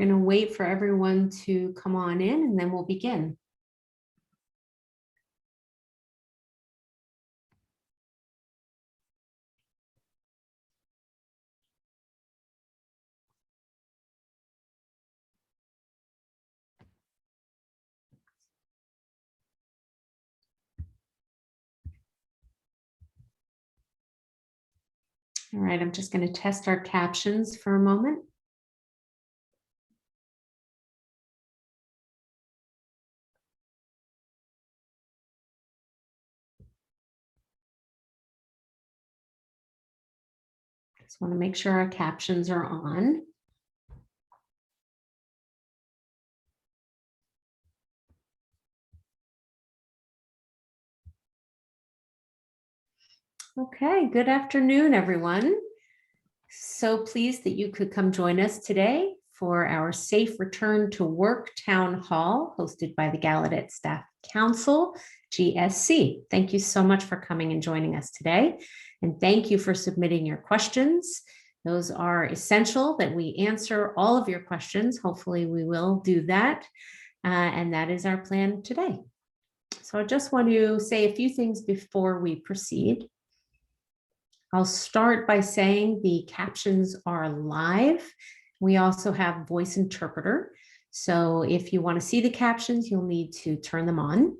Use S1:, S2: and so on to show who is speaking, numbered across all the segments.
S1: We're going to wait for everyone to come on in and then we'll begin. All right, I'm just going to test our captions for a moment. Just want to make sure our captions are on. Okay, good afternoon, everyone. So pleased that you could come join us today for our Safe Return to Work Town Hall hosted by the Gallaudet Staff Council, GSC. Thank you so much for coming and joining us today. And thank you for submitting your questions. Those are essential that we answer all of your questions. Hopefully we will do that. And that is our plan today. So I just want to say a few things before we proceed. I'll start by saying the captions are live. We also have voice interpreter. So if you want to see the captions, you'll need to turn them on.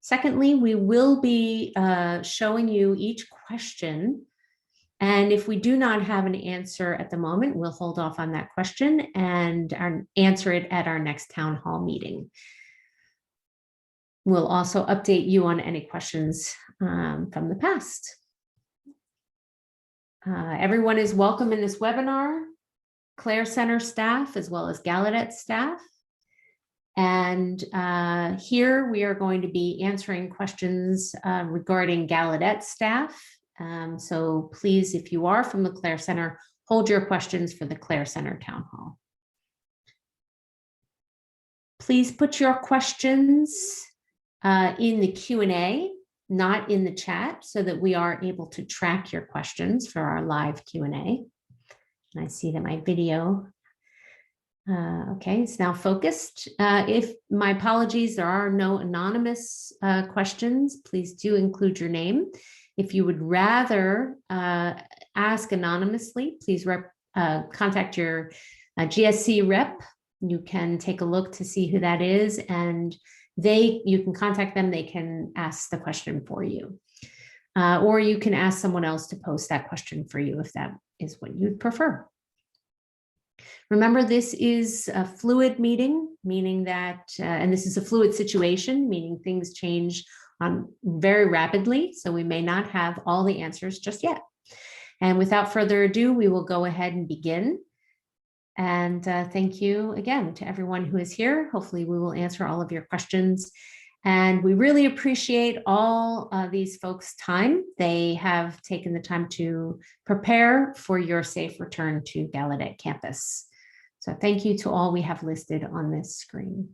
S1: Secondly, we will be showing you each question. And if we do not have an answer at the moment, we'll hold off on that question and answer it at our next town hall meeting. We'll also update you on any questions from the past. Everyone is welcome in this webinar, Clare Center staff, as well as Gallaudet staff. And here we are going to be answering questions regarding Gallaudet staff. So please, if you are from the Clare Center, hold your questions for the Clare Center Town Hall. Please put your questions in the Q&A, not in the chat, so that we are able to track your questions for our live Q&A. And I see that my video, okay, it's now focused. If my apologies, there are no anonymous questions, please do include your name. If you would rather ask anonymously, please contact your GSC rep. You can take a look to see who that is, and you can contact them. They can ask the question for you, or you can ask someone else to post that question for you if that is what you'd prefer. Remember, this is a fluid meeting, meaning that, and this is a fluid situation, meaning things change very rapidly. So we may not have all the answers just yet. And without further ado, we will go ahead and begin. And thank you again to everyone who is here. Hopefully we will answer all of your questions. And we really appreciate all these folks' time. They have taken the time to prepare for your safe return to Gallaudet campus. So thank you to all we have listed on this screen.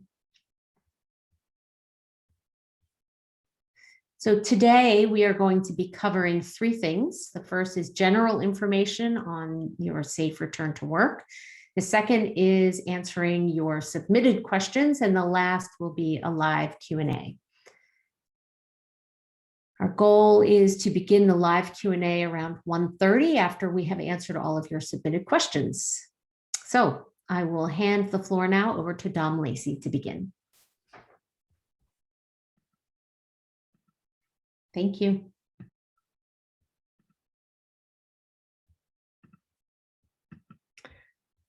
S1: So today we are going to be covering three things. The first is general information on your safe return to work. The second is answering your submitted questions, and the last will be a live Q&A. Our goal is to begin the live Q&A around 1:30 after we have answered all of your submitted questions. So I will hand the floor now over to Dom Lacey to begin. Thank you.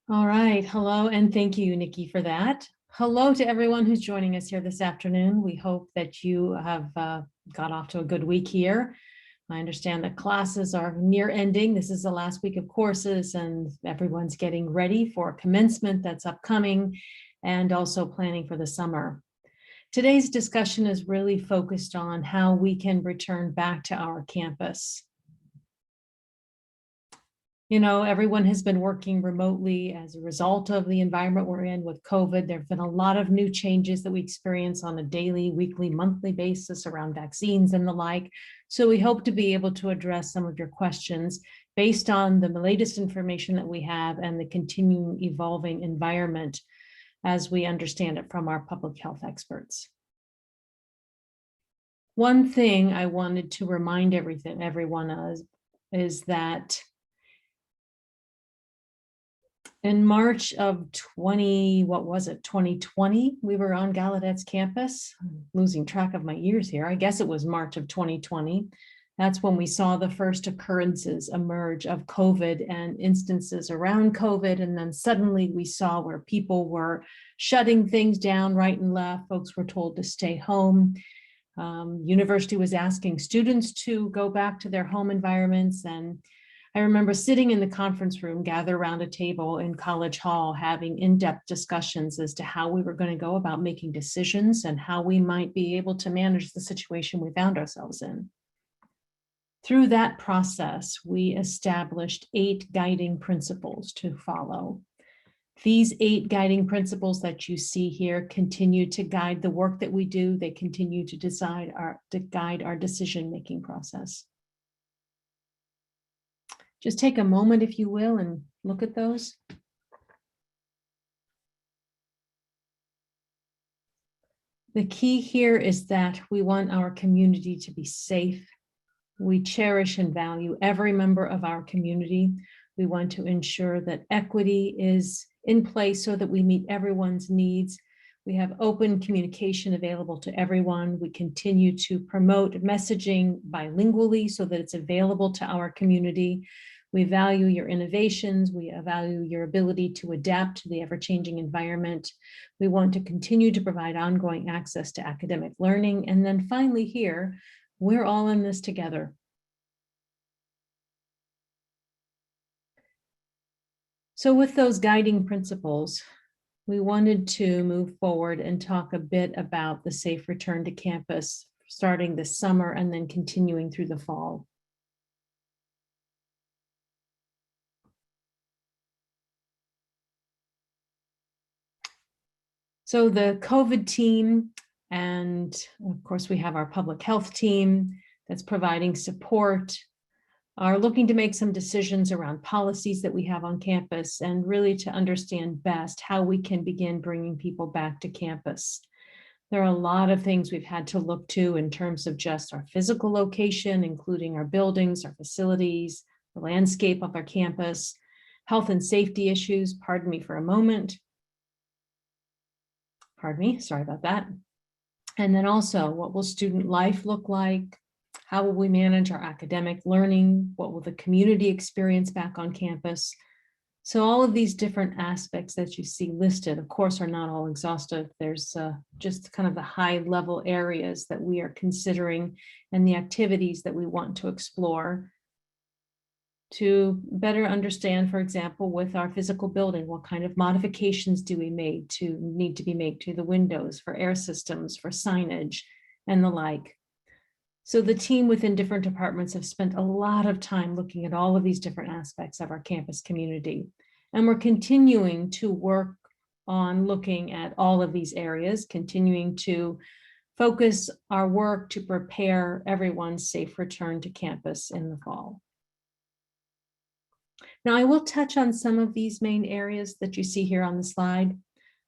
S2: All right. Hello, and thank you, Nikki, for that. Hello to everyone who's joining us here this afternoon. We hope that you have got off to a good week here. I understand that classes are near ending. This is the last week of courses, and everyone's getting ready for commencement that's upcoming, and also planning for the summer. Today's discussion is really focused on how we can return back to our campus. You know, everyone has been working remotely as a result of the environment we're in with COVID. There have been a lot of new changes that we experience on a daily, weekly, monthly basis around vaccines and the like. So we hope to be able to address some of your questions based on the latest information that we have and the continuing evolving environment as we understand it from our public health experts. One thing I wanted to remind everyone of is that in March of 2020, we were on Gallaudet's campus. I'm losing track of my years here. I guess it was March of 2020. That's when we saw the first occurrences emerge of COVID and instances around COVID. And then suddenly we saw where people were shutting things down right and left. Folks were told to stay home. University was asking students to go back to their home environments. And I remember sitting in the conference room, gathered around a table in College Hall, having in-depth discussions as to how we were going to go about making decisions and how we might be able to manage the situation we found ourselves in. Through that process, we established 8 guiding principles to follow. These 8 guiding principles that you see here continue to guide the work that we do. They continue to guide our decision-making process. Just take a moment, if you will, and look at those. The key here is that we want our community to be safe. We cherish and value every member of our community. We want to ensure that equity is in place so that we meet everyone's needs. We have open communication available to everyone. We continue to promote messaging bilingually so that it's available to our community. We value your innovations. We value your ability to adapt to the ever-changing environment. We want to continue to provide ongoing access to academic learning. And then finally here, we're all in this together. So with those guiding principles, we wanted to move forward and talk a bit about the safe return to campus, starting this summer and then continuing through the fall. So the COVID team, and of course we have our public health team that's providing support, are looking to make some decisions around policies that we have on campus and really to understand best how we can begin bringing people back to campus. There are a lot of things we've had to look to in terms of just our physical location, including our buildings, our facilities, the landscape of our campus, health and safety issues, pardon me for a moment. Pardon me, sorry about that. And then also, what will student life look like? How will we manage our academic learning? What will the community experience back on campus? So all of these different aspects that you see listed, of course, are not all exhaustive. There's just kind of the high level areas that we are considering and the activities that we want to explore to better understand, for example, with our physical building, what kind of modifications do we need to be made to the windows, for air systems, for signage, and the like. So the team within different departments have spent a lot of time looking at all of these different aspects of our campus community. And we're continuing to work on looking at all of these areas, continuing to focus our work to prepare everyone's safe return to campus in the fall. Now, I will touch on some of these main areas that you see here on the slide.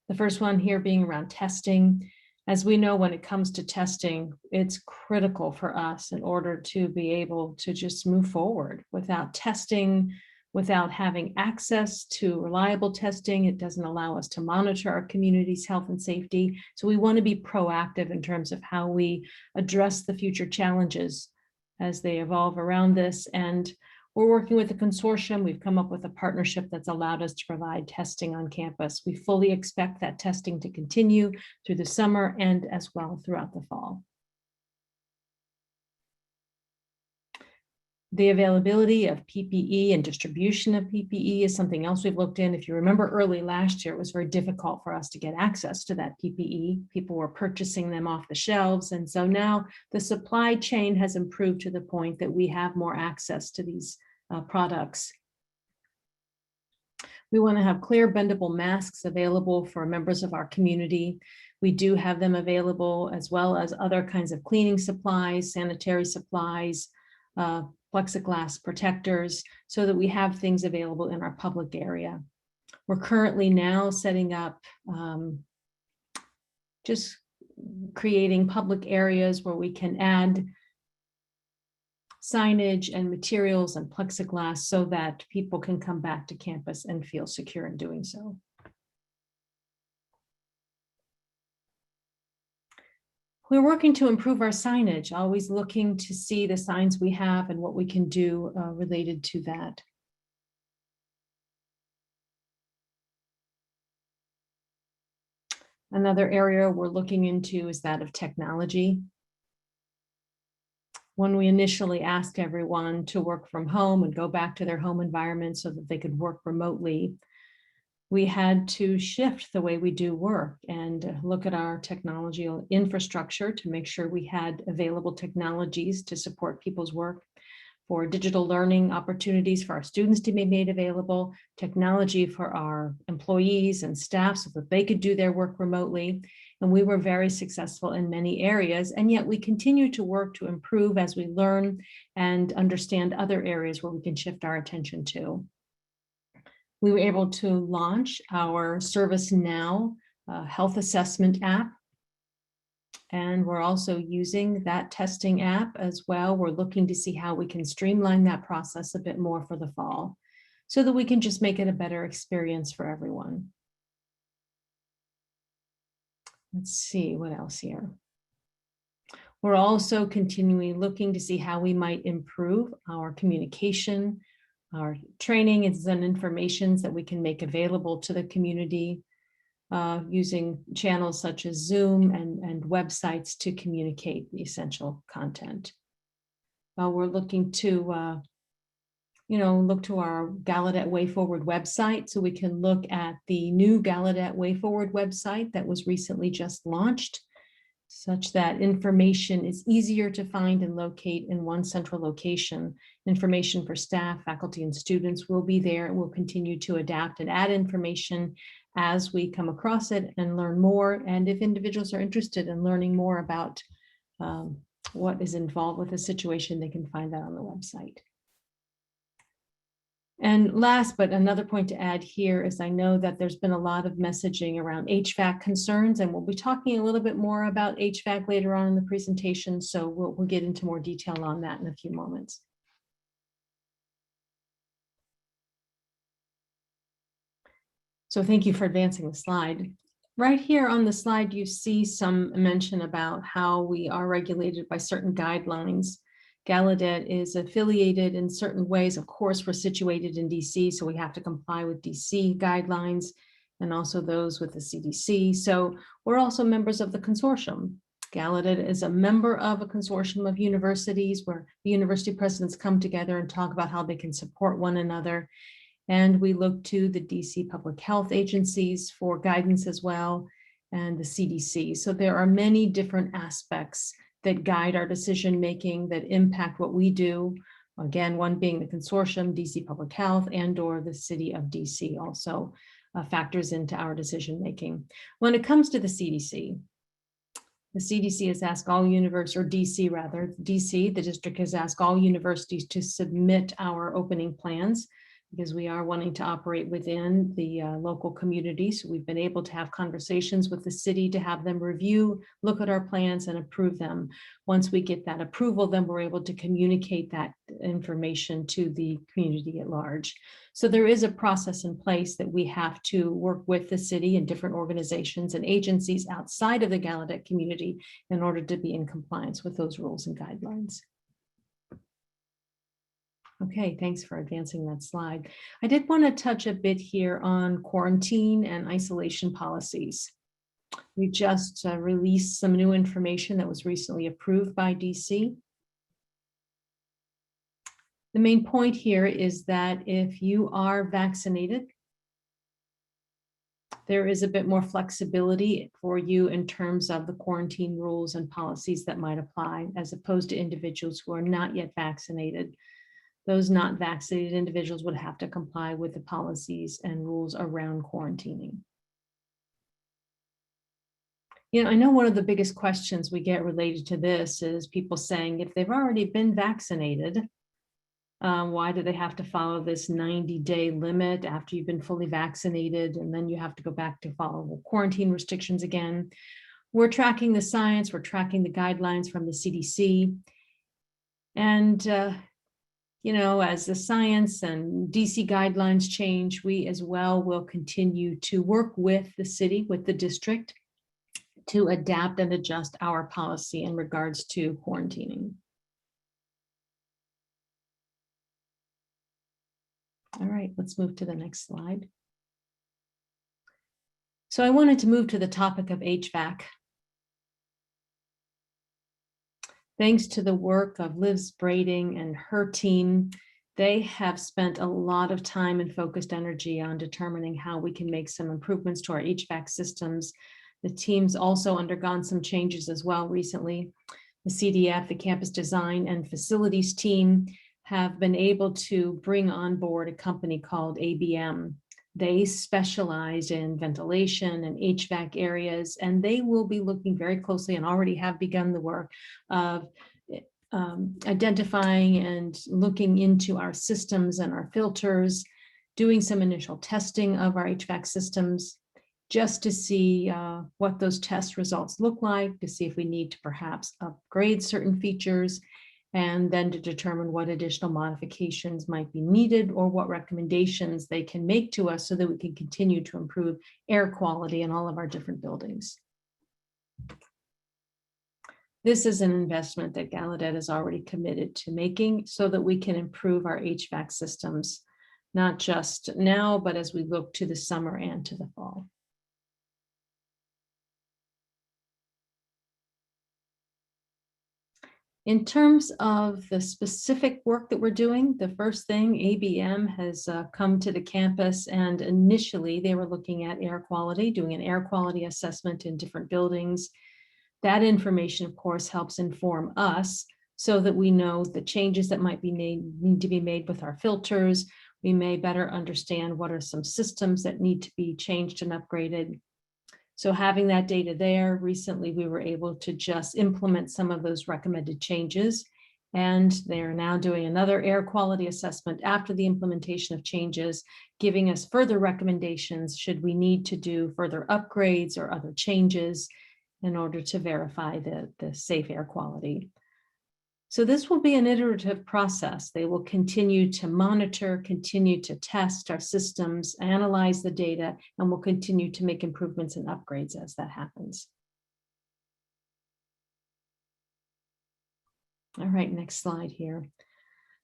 S2: The first one here being around testing. As we know, when it comes to testing, it's critical for us in order to be able to just move forward. Without testing, without having access to reliable testing, it doesn't allow us to monitor our community's health and safety. So we want to be proactive in terms of how we address the future challenges as they evolve around this. And we're working with a consortium. We've come up with a partnership that's allowed us to provide testing on campus. We fully expect that testing to continue through the summer and as well throughout the fall. The availability of PPE and distribution of PPE is something else we've looked in. If you remember early last year, it was very difficult for us to get access to that PPE. People were purchasing them off the shelves. And so now the supply chain has improved to the point that we have more access to these products. We want to have clear bendable masks available for members of our community. We do have them available, as well as other kinds of cleaning supplies, sanitary supplies, plexiglass protectors, so that we have things available in our public area. We're currently now setting up just creating public areas where we can add signage and materials and plexiglass so that people can come back to campus and feel secure in doing so. We're working to improve our signage, always looking to see the signs we have and what we can do related to that. Another area we're looking into is that of technology. When we initially asked everyone to work from home and go back to their home environment so that they could work remotely, we had to shift the way we do work and look at our technology infrastructure to make sure we had available technologies to support people's work, for digital learning opportunities for our students to be made available, technology for our employees and staff so that they could do their work remotely. And we were very successful in many areas, and yet we continue to work to improve as we learn and understand other areas where we can shift our attention to. We were able to launch our ServiceNow health assessment app. And we're also using that testing app as well. We're looking to see how we can streamline that process a bit more for the fall so that we can just make it a better experience for everyone. Let's see what else here. We're also continuing looking to see how we might improve our communication, our training and information that we can make available to the community, using channels such as Zoom and websites to communicate the essential content. We're looking to, look to our Gallaudet Way Forward website, so we can look at the new Gallaudet Way Forward website that was recently just launched, such that information is easier to find and locate in one central location. Information for staff, faculty, and students will be there. We'll continue to adapt and add information as we come across it and learn more. And if individuals are interested in learning more about what is involved with the situation, they can find that on the website. And last, but another point to add here is I know that there's been a lot of messaging around HVAC concerns, and we'll be talking a little bit more about HVAC later on in the presentation. So we'll get into more detail on that in a few moments. So thank you for advancing the slide. Right here on the slide, you see some mention about how we are regulated by certain guidelines. Gallaudet is affiliated in certain ways. Of course, we're situated in DC, so we have to comply with DC guidelines and also those with the CDC. So we're also members of the consortium. Gallaudet is a member of a consortium of universities where the university presidents come together and talk about how they can support one another. And we look to the DC public health agencies for guidance as well, and the CDC. So there are many different aspects that guide our decision-making, that impact what we do. Again, one being the consortium, DC Public Health, and/or the city of DC also factors into our decision-making. When it comes to the CDC has asked all universities, or DC rather, DC, the district has asked all universities to submit our opening plans, because we are wanting to operate within the local community. So we've been able to have conversations with the city to have them review, look at our plans and approve them. Once we get that approval, then we're able to communicate that information to the community at large. So there is a process in place that we have to work with the city and different organizations and agencies outside of the Gallaudet community in order to be in compliance with those rules and guidelines. Okay, thanks for advancing that slide. I did want to touch a bit here on quarantine and isolation policies. We just released some new information that was recently approved by DC. The main point here is that if you are vaccinated, there is a bit more flexibility for you in terms of the quarantine rules and policies that might apply, as opposed to individuals who are not yet vaccinated. those not vaccinated individuals would have to comply with the policies and rules around quarantining. I know one of the biggest questions we get related to this is people saying if they've already been vaccinated, why do they have to follow this 90-day limit after you've been fully vaccinated, and then you have to go back to follow quarantine restrictions again? We're tracking the science, we're tracking the guidelines from the CDC. And, as the science and DC guidelines change, we as well will continue to work with the city, with the district, to adapt and adjust our policy in regards to quarantining. All right, let's move to the next slide. So I wanted to move to the topic of HVAC. Thanks to the work of Liz Brading and her team, they have spent a lot of time and focused energy on determining how we can make some improvements to our HVAC systems. The team's also undergone some changes as well recently. The CDF, the Campus Design and Facilities team, have been able to bring on board a company called ABM. They specialize in ventilation and HVAC areas, and they will be looking very closely and already have begun the work of identifying and looking into our systems and our filters, doing some initial testing of our HVAC systems, just to see what those test results look like, to see if we need to perhaps upgrade certain features, and then to determine what additional modifications might be needed or what recommendations they can make to us so that we can continue to improve air quality in all of our different buildings. This is an investment that Gallaudet is already committed to making so that we can improve our HVAC systems, not just now, but as we look to the summer and to the fall. In terms of the specific work that we're doing, the first thing, ABM has come to the campus, and initially they were looking at air quality, doing an air quality assessment in different buildings. That information, of course, helps inform us so that we know the changes that might be need to be made with our filters. We may better understand what are some systems that need to be changed and upgraded. So having that data there, recently we were able to just implement some of those recommended changes, and they're now doing another air quality assessment after the implementation of changes, giving us further recommendations should we need to do further upgrades or other changes in order to verify the safe air quality. So this will be an iterative process. They will continue to monitor, continue to test our systems, analyze the data, and will continue to make improvements and upgrades as that happens. All right, next slide here.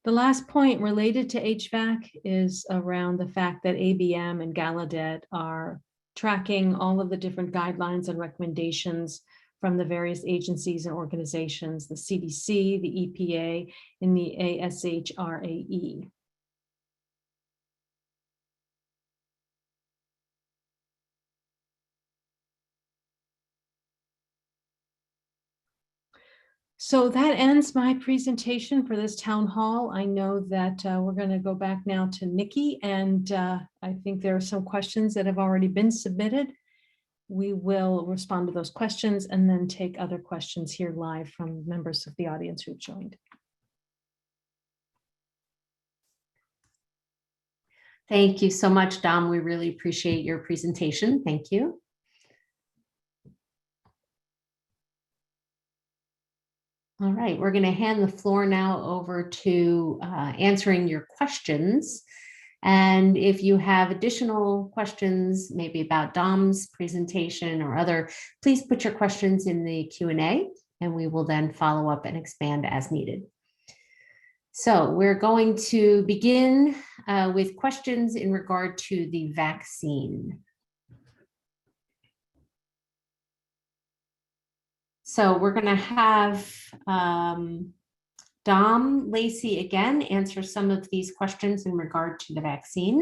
S2: The last point related to HVAC is around the fact that ABM and Gallaudet are tracking all of the different guidelines and recommendations from the various agencies and organizations, the CDC, the EPA, and the ASHRAE. So that ends my presentation for this town hall. I know that we're going to go back now to Nikki, and I think there are some questions that have already been submitted. We will respond to those questions and then take other questions here live from members of the audience who've joined.
S1: Thank you so much, Dom. We really appreciate your presentation. Thank you. All right, we're going to hand the floor now over to answering your questions. And if you have additional questions, maybe about Dom's presentation or other, please put your questions in the Q&A, and we will then follow up and expand as needed. So we're going to begin with questions in regard to the vaccine. So we're going to have Dom Lacey again answer some of these questions in regard to the vaccine.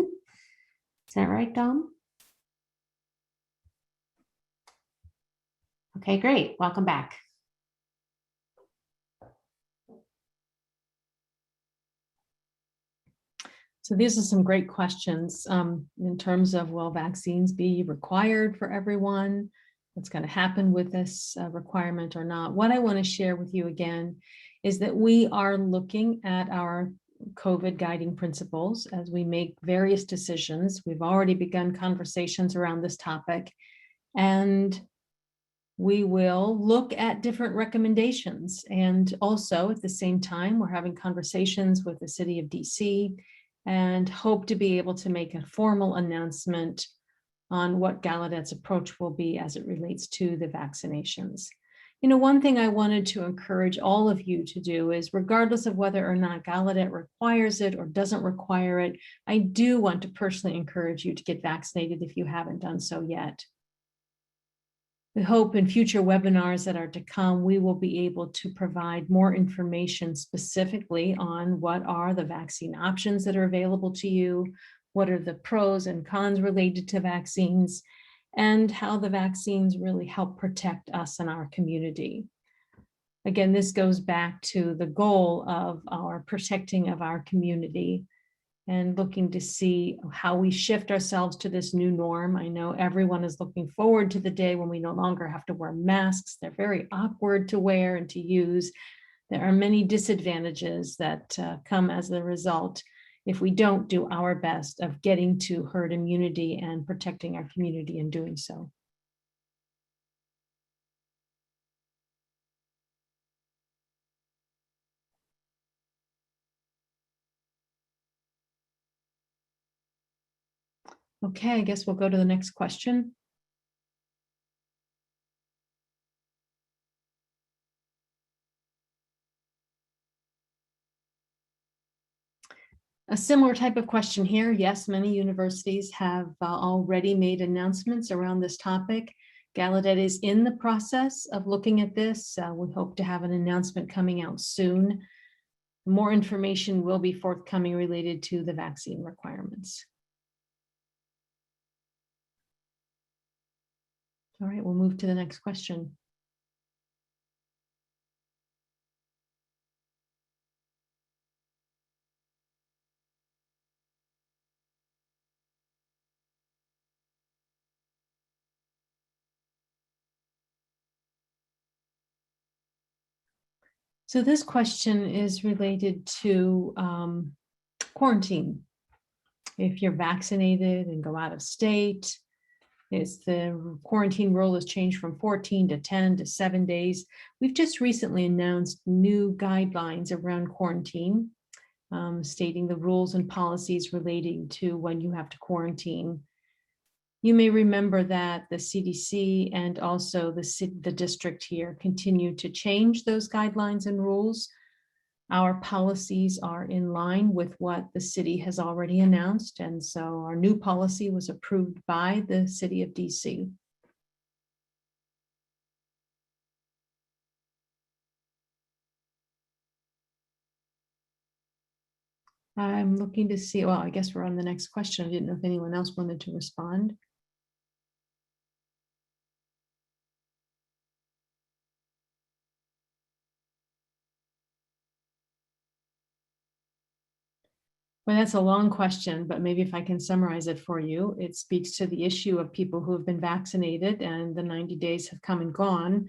S1: Is that right, Dom? Okay, great. Welcome back.
S2: So these are some great questions in terms of, will vaccines be required for everyone? What's going to happen with this requirement or not? What I want to share with you again is that we are looking at our COVID guiding principles as we make various decisions. We've already begun conversations around this topic, and we will look at different recommendations. And also at the same time, we're having conversations with the city of DC and hope to be able to make a formal announcement on what Gallaudet's approach will be as it relates to the vaccinations. You know, one thing I wanted to encourage all of you to do is, regardless of whether or not Gallaudet requires it or doesn't require it, I do want to personally encourage you to get vaccinated if you haven't done so yet. We hope in future webinars that are to come, we will be able to provide more information specifically on what are the vaccine options that are available to you, what are the pros and cons related to vaccines, and how the vaccines really help protect us and our community. Again, this goes back to the goal of our protecting of our community and looking to see how we shift ourselves to this new norm. I know everyone is looking forward to the day when we no longer have to wear masks. They're very awkward to wear and to use. There are many disadvantages that come as a result if we don't do our best of getting to herd immunity and protecting our community in doing so. Okay, I guess we'll go to the next question. A similar type of question here. Yes, many universities have already made announcements around this topic. Gallaudet is in the process of looking at this. We hope to have an announcement coming out soon. More information will be forthcoming related to the vaccine requirements. All right, we'll move to the next question. So this question is related to quarantine. If you're vaccinated and go out of state, is the quarantine rule has changed from 14 to 10 to 7 days. We've just recently announced new guidelines around quarantine, stating the rules and policies relating to when you have to quarantine. You may remember that the CDC and also the district here continue to change those guidelines and rules. Our policies are in line with what the city has already announced, and so our new policy was approved by the city of DC. I'm looking to see, well, I guess we're on the next question. I didn't know if anyone else wanted to respond. Well, that's a long question, but maybe if I can summarize it for you, it speaks to the issue of people who have been vaccinated and the 90 days have come and gone.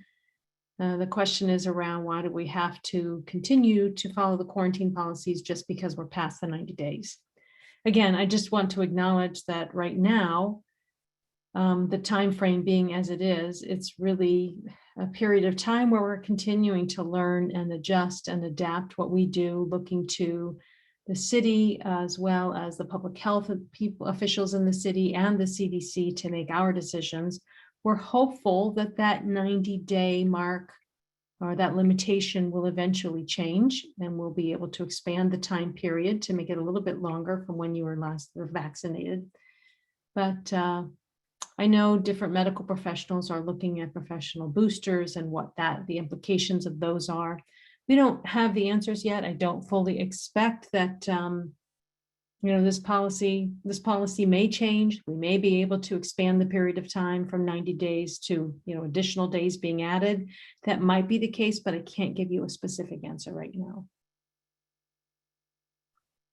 S2: The question is around, why do we have to continue to follow the quarantine policies just because we're past the 90 days? Again, I just want to acknowledge that right now, the time frame being as it is, it's really a period of time where we're continuing to learn and adjust and adapt what we do, looking to the city as well as the public health officials in the city and the CDC to make our decisions. We're hopeful that that 90-day mark or that limitation will eventually change, and we'll be able to expand the time period to make it a little bit longer from when you were last vaccinated. But I know different medical professionals are looking at professional boosters and what the implications of those are. We don't have the answers yet. I don't fully expect that this policy may change. We may be able to expand the period of time from 90 days to additional days being added. That might be the case, but I can't give you a specific answer right now.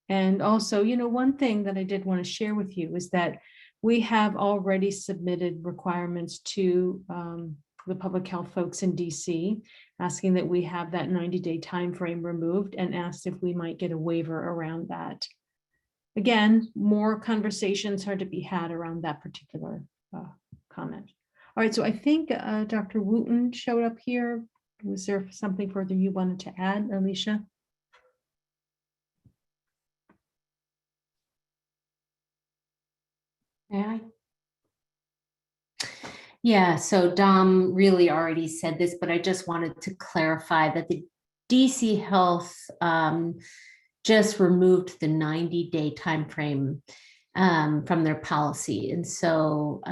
S2: And also, one thing that I did want to share with you is that we have already submitted requirements to the public health folks in DC, asking that we have that 90-day time frame removed, and asked if we might get a waiver around that. Again, more conversations are to be had around that particular comment. All right, so I think Dr. Wooten showed up here. Was there something further you wanted to add, Alicia?
S1: Yeah. Yeah, so Dom really already said this, but I just wanted to clarify that the DC Health just removed the 90-day timeframe from their policy. And so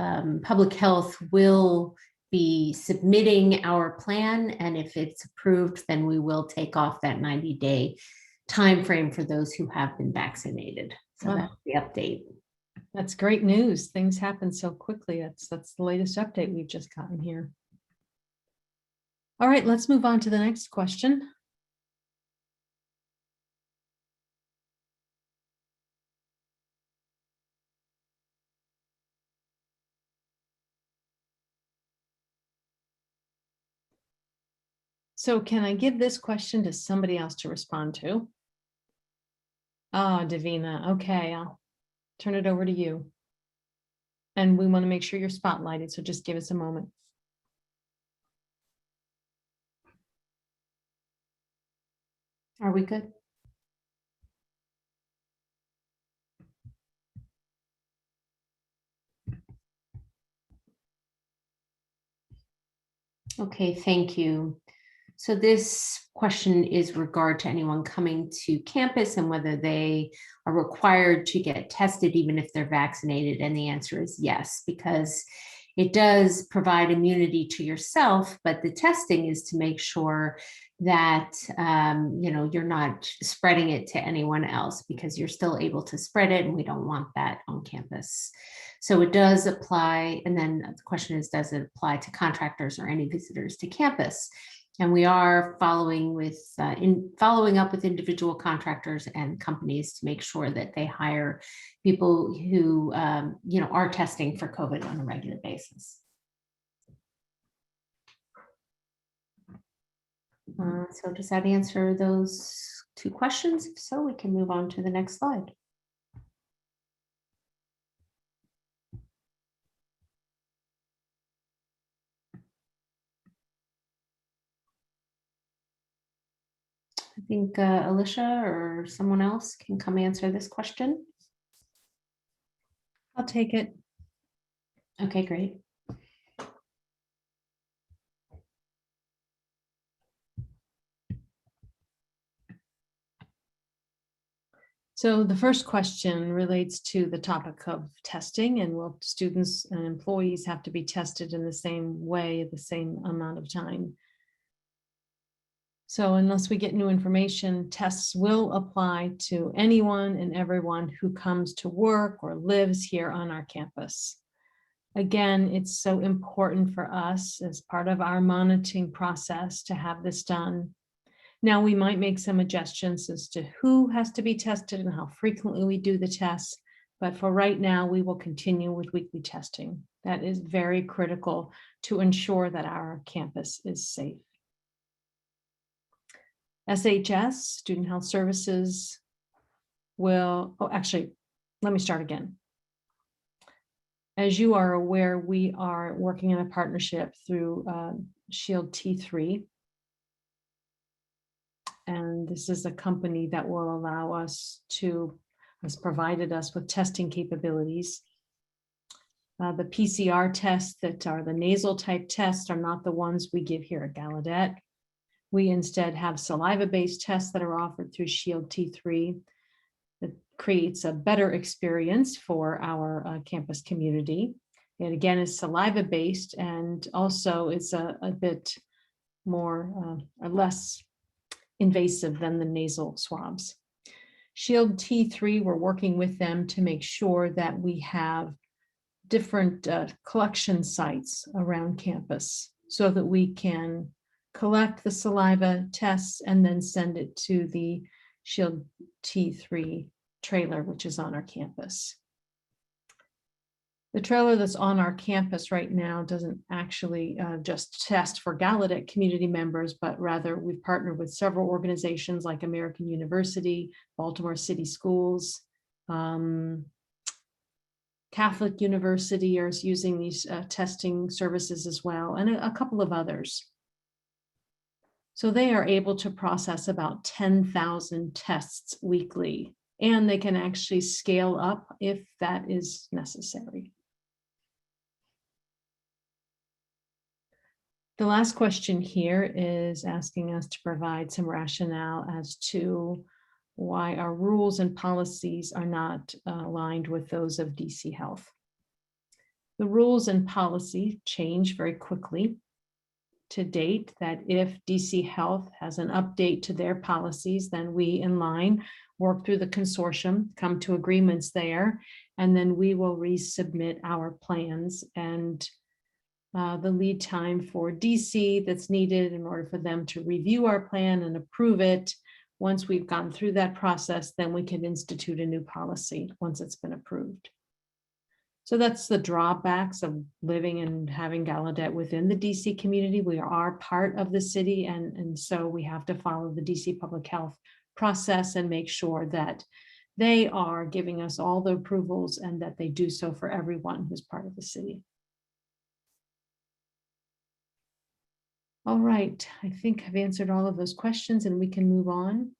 S1: Public Health will be submitting our plan, and if it's approved, then we will take off that 90-day timeframe for those who have been vaccinated. So
S2: Wow.
S1: that's the update.
S2: That's great news. Things happen so quickly. That's the latest update we've just gotten here. All right, let's move on to the next question. So can I give this question to somebody else to respond to? Oh, Davina. Okay, I'll turn it over to you. And we want to make sure you're spotlighted, so just give us a moment.
S1: Are we good? Okay, thank you. So this question is regard to anyone coming to campus and whether they are required to get tested even if they're vaccinated. And the answer is yes, because it does provide immunity to yourself, but the testing is to make sure that you're not spreading it to anyone else, because you're still able to spread it, and we don't want that on campus. So it does apply. And then the question is, does it apply to contractors or any visitors to campus? And we are following up with individual contractors and companies to make sure that they hire people who are testing for COVID on a regular basis. So does that answer those two questions? If so, we can move on to the next slide. I think Alicia or someone else can come answer this question.
S2: I'll take it.
S1: Okay, great.
S2: So the first question relates to the topic of testing, and will students and employees have to be tested in the same way, the same amount of time? So unless we get new information, tests will apply to anyone and everyone who comes to work or lives here on our campus. Again, it's so important for us as part of our monitoring process to have this done. Now, we might make some adjustments as to who has to be tested and how frequently we do the tests, but for right now, we will continue with weekly testing. That is very critical to ensure that our campus is safe. SHS, Student Health Services, will, let me start again. As you are aware, we are working in a partnership through Shield T3. And this is a company that will allow us has provided us with testing capabilities. The PCR tests that are the nasal type tests are not the ones we give here at Gallaudet. We instead have saliva-based tests that are offered through Shield T3 that creates a better experience for our campus community. It again is saliva-based, and also it's a bit more or less invasive than the nasal swabs. Shield T3, we're working with them to make sure that we have different collection sites around campus so that we can collect the saliva tests and then send it to the Shield T3 trailer, which is on our campus. The trailer that's on our campus right now doesn't actually just test for Gallaudet community members, but rather we've partnered with several organizations like American University, Baltimore City Schools, Catholic University is using these testing services as well, and a couple of others. So they are able to process about 10,000 tests weekly, and they can actually scale up if that is necessary. The last question here is asking us to provide some rationale as to why our rules and policies are not aligned with those of DC Health. The rules and policy change very quickly. To date, that if DC Health has an update to their policies, then we in line work through the consortium, come to agreements there, and then we will resubmit our plans. And the lead time for DC that's needed in order for them to review our plan and approve it. Once we've gone through that process, then we can institute a new policy once it's been approved. So that's the drawbacks of living and having Gallaudet within the DC community. We are part of the city, and so we have to follow the DC Public Health process and make sure that they are giving us all the approvals and that they do so for everyone who's part of the city. All right, I think I've answered all of those questions and we can move on.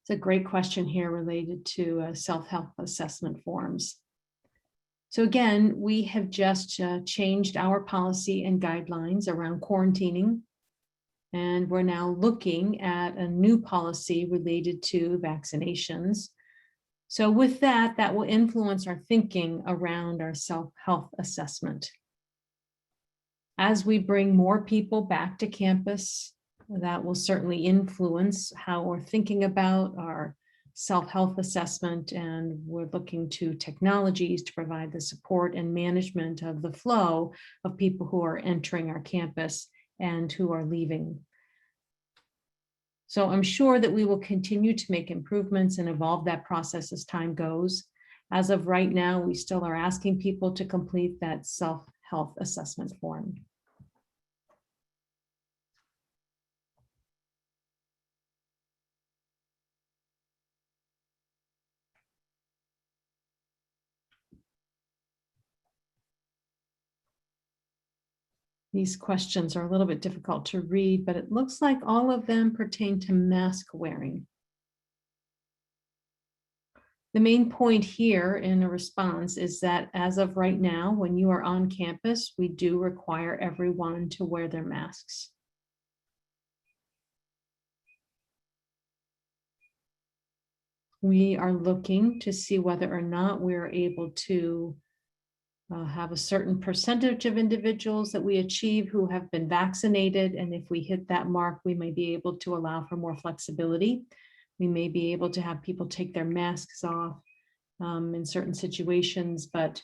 S2: It's a great question here related to self-help assessment forms. So again, we have just changed our policy and guidelines around quarantining. And we're now looking at a new policy related to vaccinations. So with that, that will influence our thinking around our self-health assessment. As we bring more people back to campus, that will certainly influence how we're thinking about our self-health assessment, and we're looking to technologies to provide the support and management of the flow of people who are entering our campus and who are leaving. So I'm sure that we will continue to make improvements and evolve that process as time goes. As of right now, we still are asking people to complete that self-health assessment form. These questions are a little bit difficult to read, but it looks like all of them pertain to mask wearing. The main point here in a response is that as of right now, when you are on campus, we do require everyone to wear their masks. We are looking to see whether or not we're able to have a certain percentage of individuals that we achieve who have been vaccinated. And if we hit that mark, we may be able to allow for more flexibility. We may be able to have people take their masks off in certain situations, but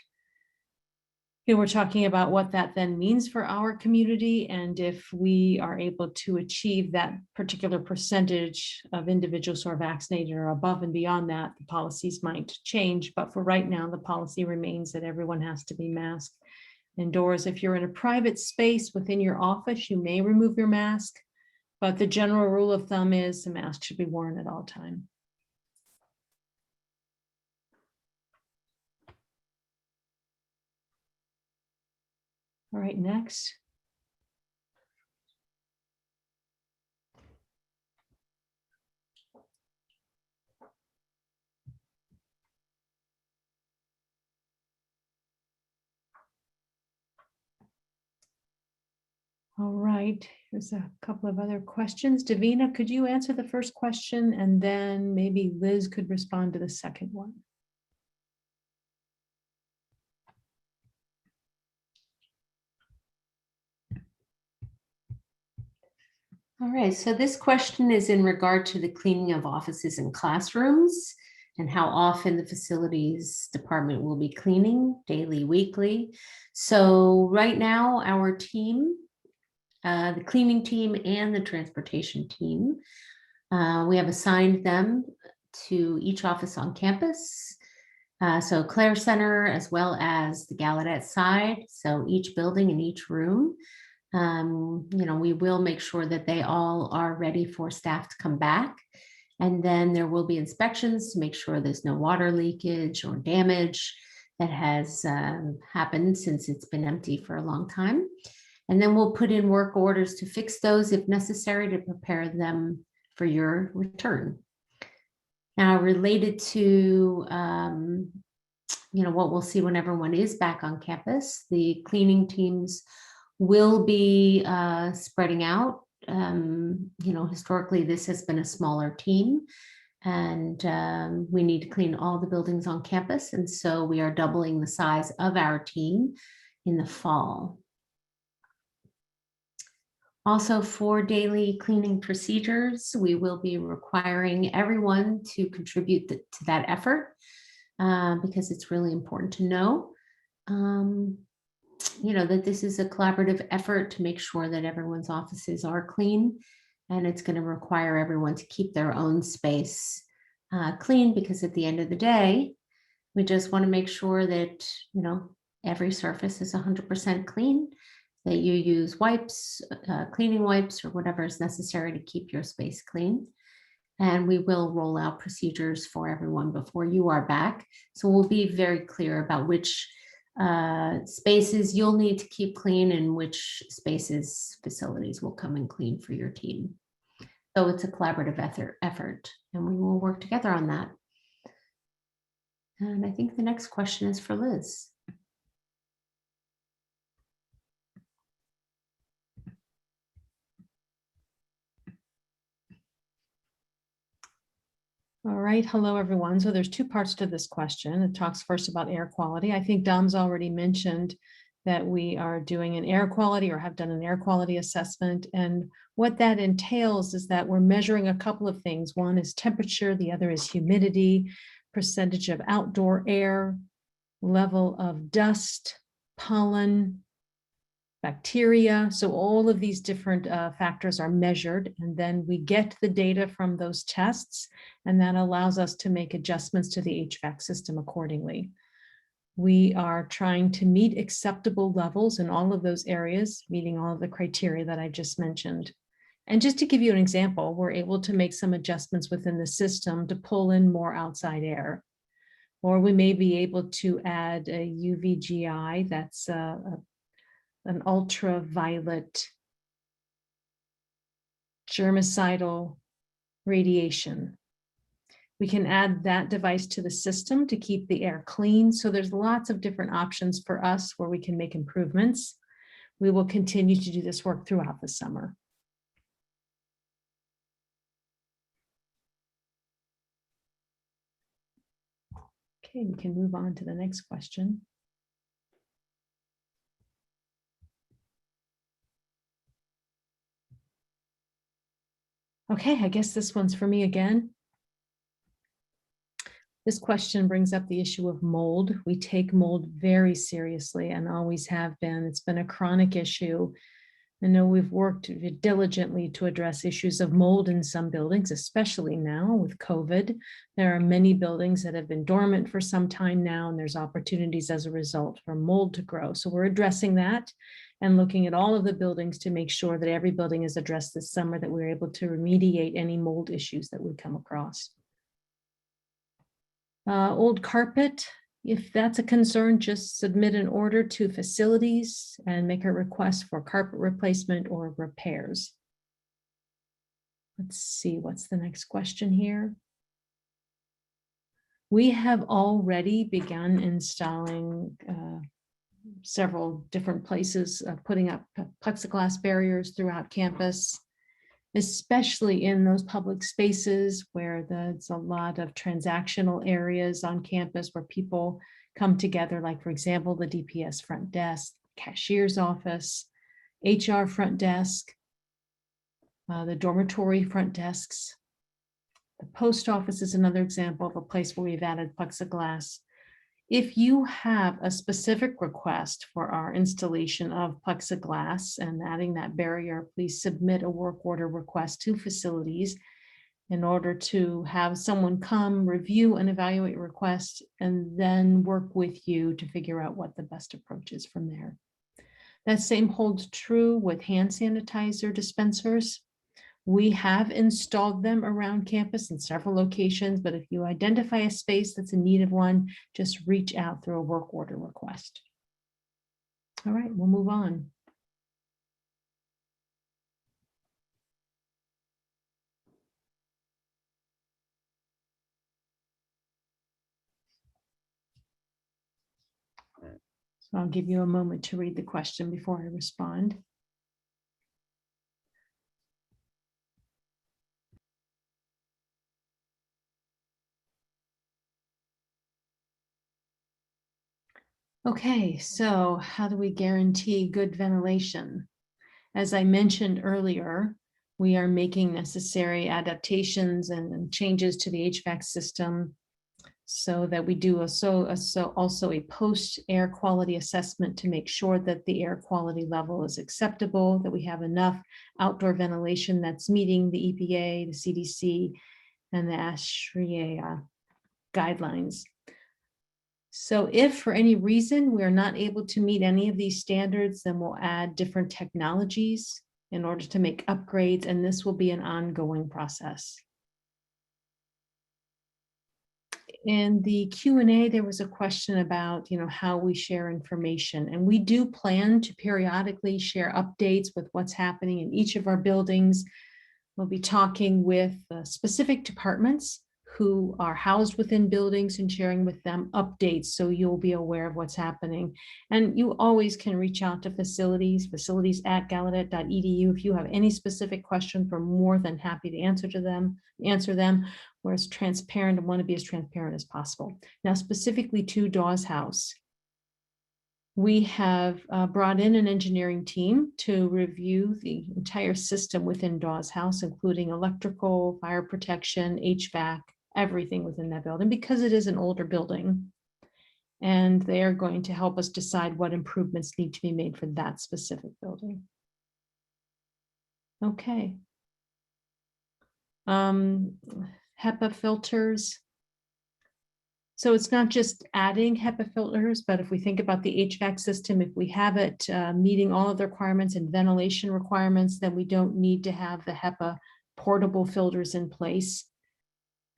S2: we're talking about what that then means for our community. And if we are able to achieve that particular percentage of individuals who are vaccinated or above and beyond that, the policies might change. But for right now, the policy remains that everyone has to be masked indoors. If you're in a private space within your office, you may remove your mask, but the general rule of thumb is the mask should be worn at all times. All right, next. All right, here's a couple of other questions. Davina, could you answer the first question, and then maybe Liz could respond to the second one?
S1: All right, so this question is in regard to the cleaning of offices and classrooms. and how often the facilities department will be cleaning, daily, weekly. So right now, our team, the cleaning team and the transportation team, we have assigned them to each office on campus. So Clare Center, as well as the Gallaudet side. So each building in each room. We will make sure that they all are ready for staff to come back. And then there will be inspections to make sure there's no water leakage or damage that has happened since it's been empty for a long time. And then we'll put in work orders to fix those if necessary to prepare them for your return. Now, related to what we'll see when everyone is back on campus, the cleaning teams will be spreading out. Historically, this has been a smaller team, and we need to clean all the buildings on campus. And so we are doubling the size of our team in the fall. Also, for daily cleaning procedures, we will be requiring everyone to contribute to that effort because it's really important to know, that this is a collaborative effort to make sure that everyone's offices are clean, and it's going to require everyone to keep their own space clean, because at the end of the day, we just want to make sure that, every surface is 100% clean, that you use wipes, cleaning wipes, or whatever is necessary to keep your space clean. And we will roll out procedures for everyone before you are back. So we'll be very clear about which spaces you'll need to keep clean and which facilities will come and clean for your team. So it's a collaborative effort, and we will work together on that. And I think the next question is for Liz.
S2: All right, hello everyone. So there's two parts to this question. It talks first about air quality. I think Dom's already mentioned that we are doing an air quality or have done an air quality assessment. And what that entails is that we're measuring a couple of things. One is temperature, the other is humidity, percentage of outdoor air, level of dust, pollen, bacteria. So all of these different factors are measured, and then we get the data from those tests, and that allows us to make adjustments to the HVAC system accordingly. We are trying to meet acceptable levels in all of those areas, meeting all of the criteria that I just mentioned. And just to give you an example, we're able to make some adjustments within the system to pull in more outside air. Or we may be able to add a UVGI, that's an ultraviolet germicidal radiation. We can add that device to the system to keep the air clean. So there's lots of different options for us where we can make improvements. We will continue to do this work throughout the summer. Okay, we can move on to the next question. Okay, I guess this one's for me again. This question brings up the issue of mold. We take mold very seriously and always have been. It's been a chronic issue. I know we've worked diligently to address issues of mold in some buildings, especially now with COVID. There are many buildings that have been dormant for some time now, and there's opportunities as a result for mold to grow. So we're addressing that and looking at all of the buildings to make sure that every building is addressed this summer, that we're able to remediate any mold issues that we come across. Old carpet, if that's a concern, just submit an order to facilities and make a request for carpet replacement or repairs. Let's see, what's the next question here? We have already begun installing several different places, putting up plexiglass barriers throughout campus, especially in those public spaces where there's a lot of transactional areas on campus where people come together, like, for example, the DPS front desk, cashier's office, HR front desk, the dormitory front desks. The post office is another example of a place where we've added plexiglass. If you have a specific request for our installation of plexiglass and adding that barrier, please submit a work order request to facilities in order to have someone come review and evaluate your request and then work with you to figure out what the best approach is from there. That same holds true with hand sanitizer dispensers. We have installed them around campus in several locations, but if you identify a space that's in need of one, just reach out through a work order request. All right, we'll move on. So I'll give you a moment to read the question before I respond. Okay, so how do we guarantee good ventilation? As I mentioned earlier, we are making necessary adaptations and changes to the HVAC system so that we do also a post air quality assessment to make sure that the air quality level is acceptable, that we have enough outdoor ventilation that's meeting the EPA, the CDC, and the ASHRAE guidelines. So if for any reason we are not able to meet any of these standards, then we'll add different technologies in order to make upgrades, and this will be an ongoing process. In the Q&A, there was a question about, how we share information, and we do plan to periodically share updates with what's happening in each of our buildings. We'll be talking with specific departments who are housed within buildings and sharing with them updates so you'll be aware of what's happening. And you always can reach out to facilities@gallaudet.edu if you have any specific question. We're more than happy to answer them. We're as transparent and want to be as transparent as possible. Now, specifically to Dawes House, we have brought in an engineering team to review the entire system within Dawes House, including electrical, fire protection, HVAC, everything within that building, because it is an older building. And they are going to help us decide what improvements need to be made for that specific building. Okay. HEPA filters. So it's not just adding HEPA filters, but if we think about the HVAC system, if we have it meeting all of the requirements and ventilation requirements, then we don't need to have the HEPA portable filters in place.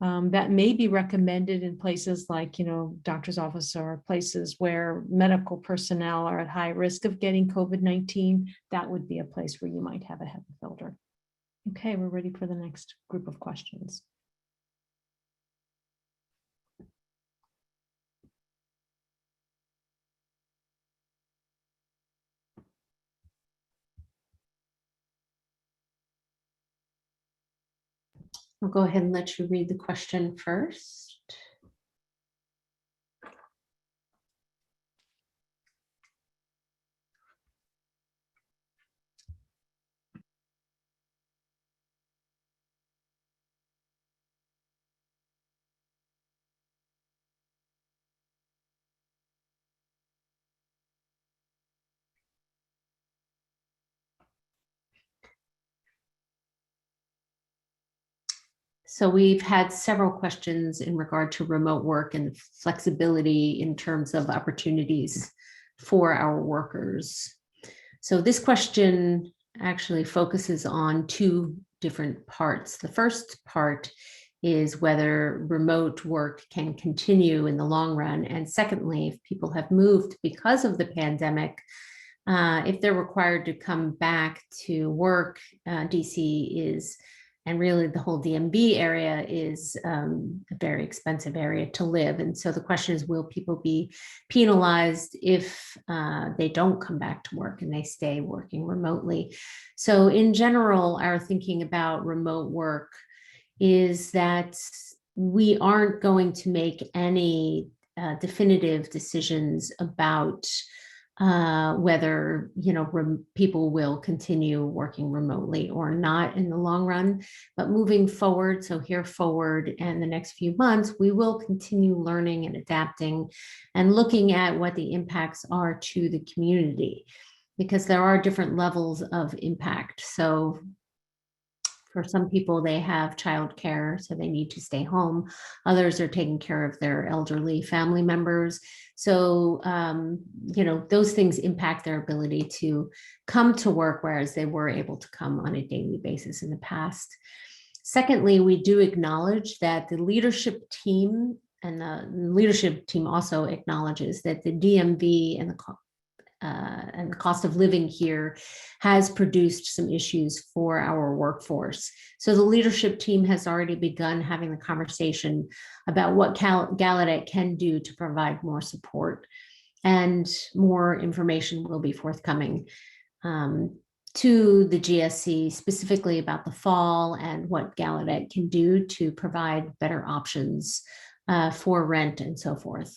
S2: That may be recommended in places like, doctor's office or places where medical personnel are at high risk of getting COVID-19. That would be a place where you might have a HEPA filter. Okay, we're ready for the next group of questions.
S1: I'll go ahead and let you read the question first. So we've had several questions in regard to remote work and flexibility in terms of opportunities for our workers. So this question actually focuses on two different parts. The first part is whether remote work can continue in the long run. And secondly, if people have moved because of the pandemic, if they're required to come back to work, DC is, and really the whole DMV area is a very expensive area to live. And so the question is, will people be penalized if they don't come back to work and they stay working remotely? So in general, our thinking about remote work is that we aren't going to make any definitive decisions about whether, people will continue working remotely or not in the long run. But moving forward, so here forward and the next few months, we will continue learning and adapting and looking at what the impacts are to the community, because there are different levels of impact. So for some people, they have childcare, so they need to stay home. Others are taking care of their elderly family members. So, those things impact their ability to come to work, whereas they were able to come on a daily basis in the past. Secondly, we do acknowledge that the leadership team, and the leadership team also acknowledges that the DMV and the cost of living here has produced some issues for our workforce. So the leadership team has already begun having the conversation about what Gallaudet can do to provide more support, and more information will be forthcoming to the GSC, specifically about the fall and what Gallaudet can do to provide better options for rent and so forth.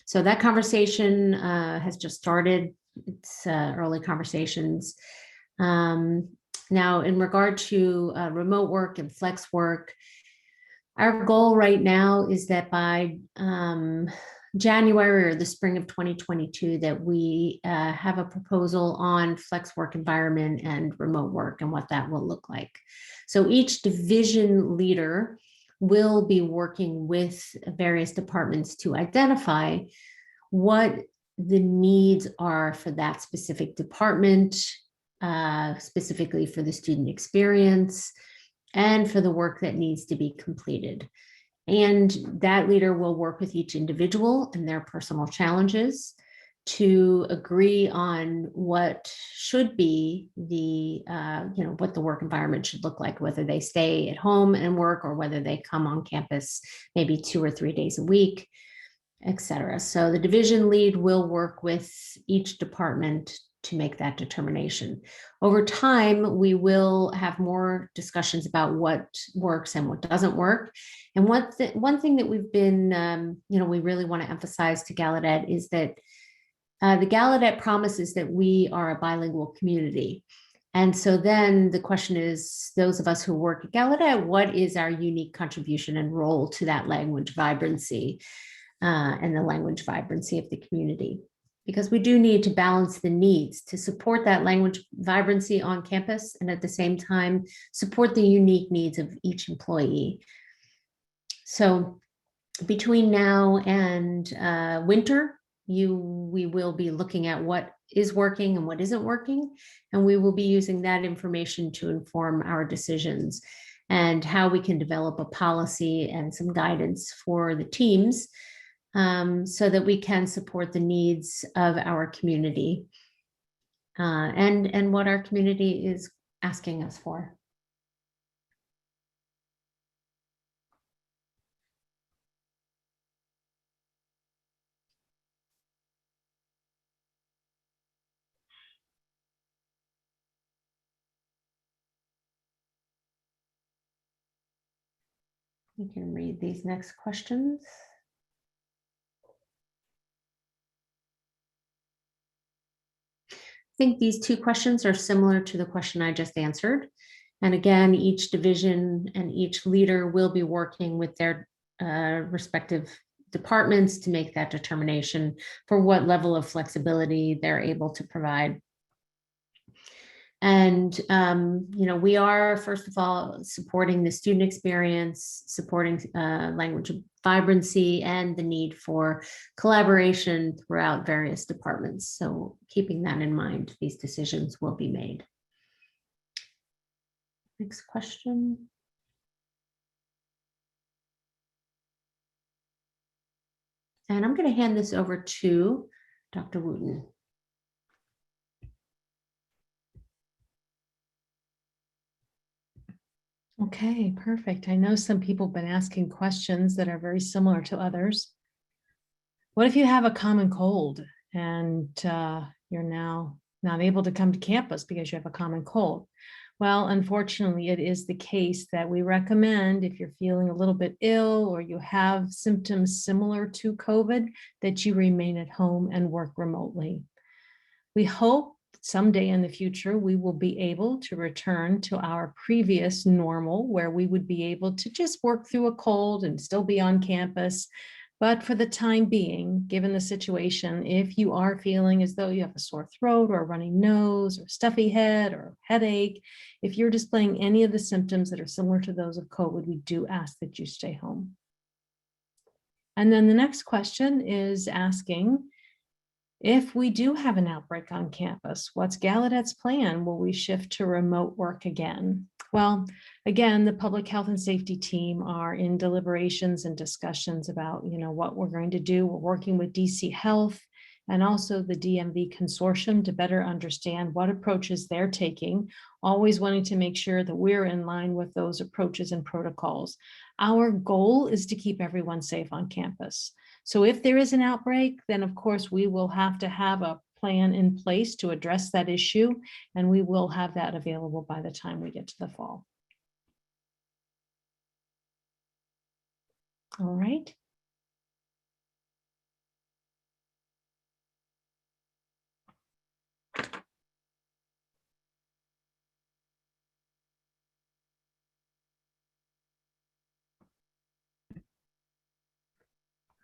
S1: So that conversation has just started. It's early conversations. Now, in regard to remote work and flex work, our goal right now is that by January or the spring of 2022, that we have a proposal on flex work environment and remote work and what that will look like. So each division leader will be working with various departments to identify what the needs are for that specific department, specifically for the student experience and for the work that needs to be completed. And that leader will work with each individual and their personal challenges to agree on what should be the, what the work environment should look like, whether they stay at home and work or whether they come on campus maybe 2 or 3 days a week, et cetera. So the division lead will work with each department to make that determination. Over time, we will have more discussions about what works and what doesn't work. And one thing that we've been, we really want to emphasize to Gallaudet is that the Gallaudet promises that we are a bilingual community. And so then the question is, those of us who work at Gallaudet, what is our unique contribution and role to that language vibrancy and the language vibrancy of the community? Because we do need to balance the needs to support that language vibrancy on campus and at the same time support the unique needs of each employee. So between now and winter, we will be looking at what is working and what isn't working, and we will be using that information to inform our decisions and how we can develop a policy and some guidance for the teams, so that we can support the needs of our community and what our community is asking us for. You can read these next questions. I think these two questions are similar to the question I just answered. And again, each division and each leader will be working with their respective departments to make that determination for what level of flexibility they're able to provide. And, we are, first of all, supporting the student experience, supporting language vibrancy, and the need for collaboration throughout various departments. So keeping that in mind, these decisions will be made. Next question. And I'm going to hand this over to Dr. Wooten.
S2: Okay, perfect. I know some people have been asking questions that are very similar to others. What if you have a common cold and you're now not able to come to campus because you have a common cold? Well, unfortunately, it is the case that we recommend, if you're feeling a little bit ill or you have symptoms similar to COVID, that you remain at home and work remotely. We hope someday in the future, we will be able to return to our previous normal, where we would be able to just work through a cold and still be on campus. But for the time being, given the situation, if you are feeling as though you have a sore throat or a runny nose or stuffy head or headache, if you're displaying any of the symptoms that are similar to those of COVID, we do ask that you stay home. And then the next question is asking, if we do have an outbreak on campus, what's Gallaudet's plan? Will we shift to remote work again? Well, again, the public health and safety team are in deliberations and discussions about, what we're going to do. We're working with DC Health and also the DMV consortium to better understand what approaches they're taking, always wanting to make sure that we're in line with those approaches and protocols. Our goal is to keep everyone safe on campus. So if there is an outbreak, then of course we will have to have a plan in place to address that issue, and we will have that available by the time we get to the fall. All right.